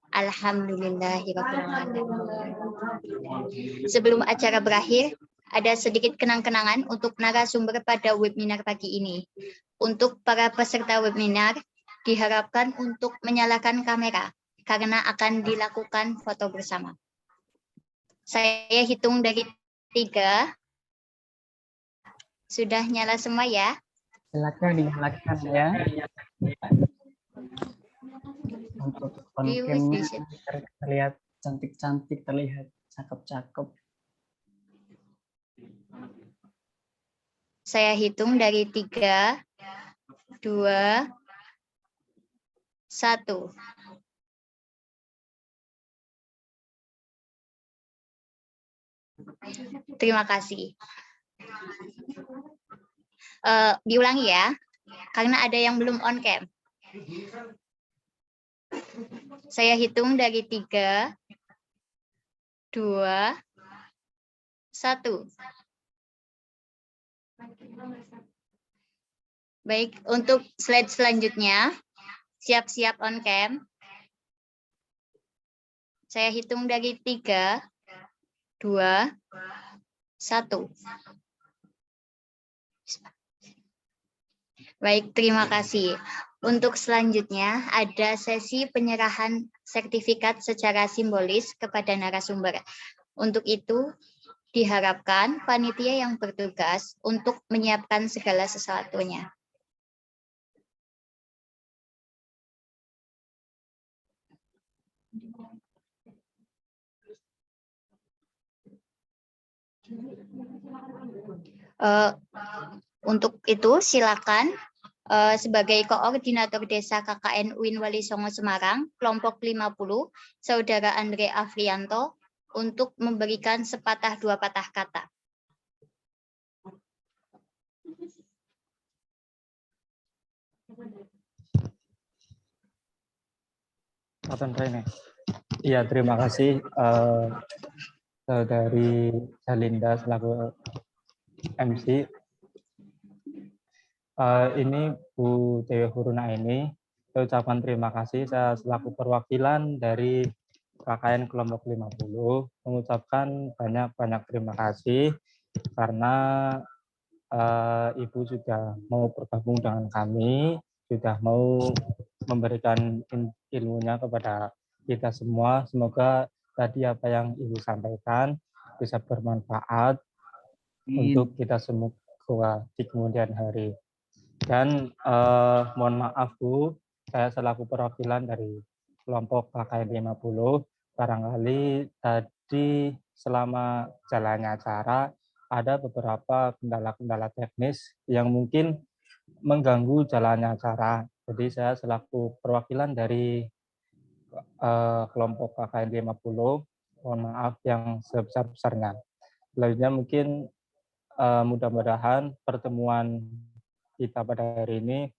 Alhamdulillahirrahmanirrahim. Sebelum acara berakhir, ada sedikit kenang-kenangan untuk narasumber pada webinar pagi ini. Untuk para peserta webinar, diharapkan untuk menyalakan kamera karena akan dilakukan foto bersama. Saya hitung dari 3. Sudah nyala semua ya? Silakan dinyalakan ya. Untuk on-cam-nya terlihat cantik-cantik, terlihat cakep-cakep. Saya hitung dari 3, 2, 1. Terima kasih. Diulangi ya, karena ada yang belum on cam. Saya hitung dari 3, 2, 1. Baik, untuk slide selanjutnya, siap-siap on cam. Saya hitung dari 3, 2, 1. Baik, terima kasih. Untuk selanjutnya, ada sesi penyerahan sertifikat secara simbolis kepada narasumber. Untuk itu, diharapkan panitia yang bertugas untuk menyiapkan segala sesuatunya. Untuk itu, silakan sebagai koordinator desa KKN UIN Wali Songo Semarang, kelompok 50, Saudara Andre Afrianto, untuk memberikan sepatah dua patah kata. Iya, terima kasih dari Jalinda selaku MC. Ini Bu Dewi Huruna ini, saya ucapkan terima kasih. Saya selaku perwakilan dari KKN kelompok 50 mengucapkan banyak terima kasih karena Ibu sudah mau bergabung dengan kami, sudah mau memberikan ilmunya kepada kita semua. Semoga tadi apa yang Ibu sampaikan bisa bermanfaat untuk kita semua di kemudian hari. Dan mohon maaf Bu, saya selaku perwakilan dari kelompok KKN 50, barangkali tadi selama jalannya acara ada beberapa kendala-kendala teknis yang mungkin mengganggu jalannya acara. Jadi saya selaku perwakilan dari kelompok KKN 50, mohon maaf yang sebesar-besarnya. Selanjutnya mungkin mudah-mudahan pertemuan kita pada hari ini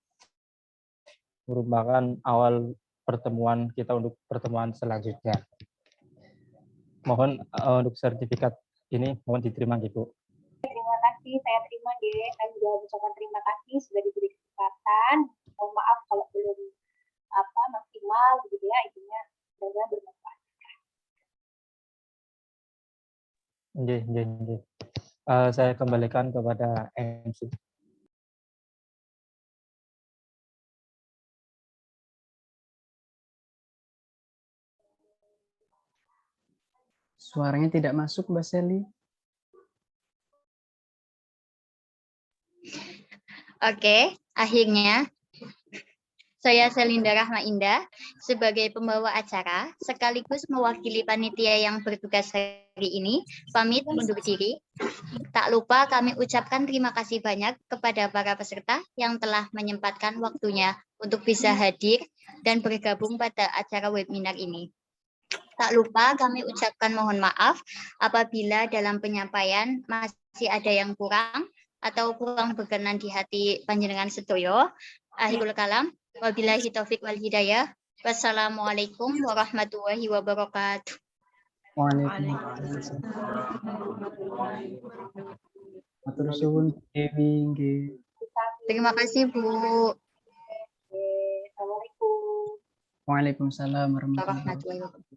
merupakan awal pertemuan kita untuk pertemuan selanjutnya. Mohon untuk sertifikat ini mohon diterima gitu. Terima kasih, saya terima deh. Saya juga ucapkan terima kasih sudah diberi kesempatan. Mohon maaf kalau belum maksimal begitu ya, intinya semoga bermanfaat. Saya kembalikan kepada MC. Suaranya tidak masuk, Mbak Seli. Oke, akhirnya saya Selinda Rahma Indah sebagai pembawa acara sekaligus mewakili panitia yang bertugas hari ini pamit undur diri. Tak lupa kami ucapkan terima kasih banyak kepada para peserta yang telah menyempatkan waktunya untuk bisa hadir dan bergabung pada acara webinar ini. Tak lupa kami ucapkan mohon maaf apabila dalam penyampaian masih ada yang kurang atau kurang berkenan di hati panjenengan sedoyo. Akhirul kalam, wabillahi taufik wal hidayah. Wassalamualaikum warahmatullahi wabarakatuh. Waalaikumsalam. Matur suwun Dewi nggih. Terima kasih Bu. Assalamualaikum. Waalaikumsalam warahmatullahi wabarakatuh. Warahmatullahi wabarakatuh.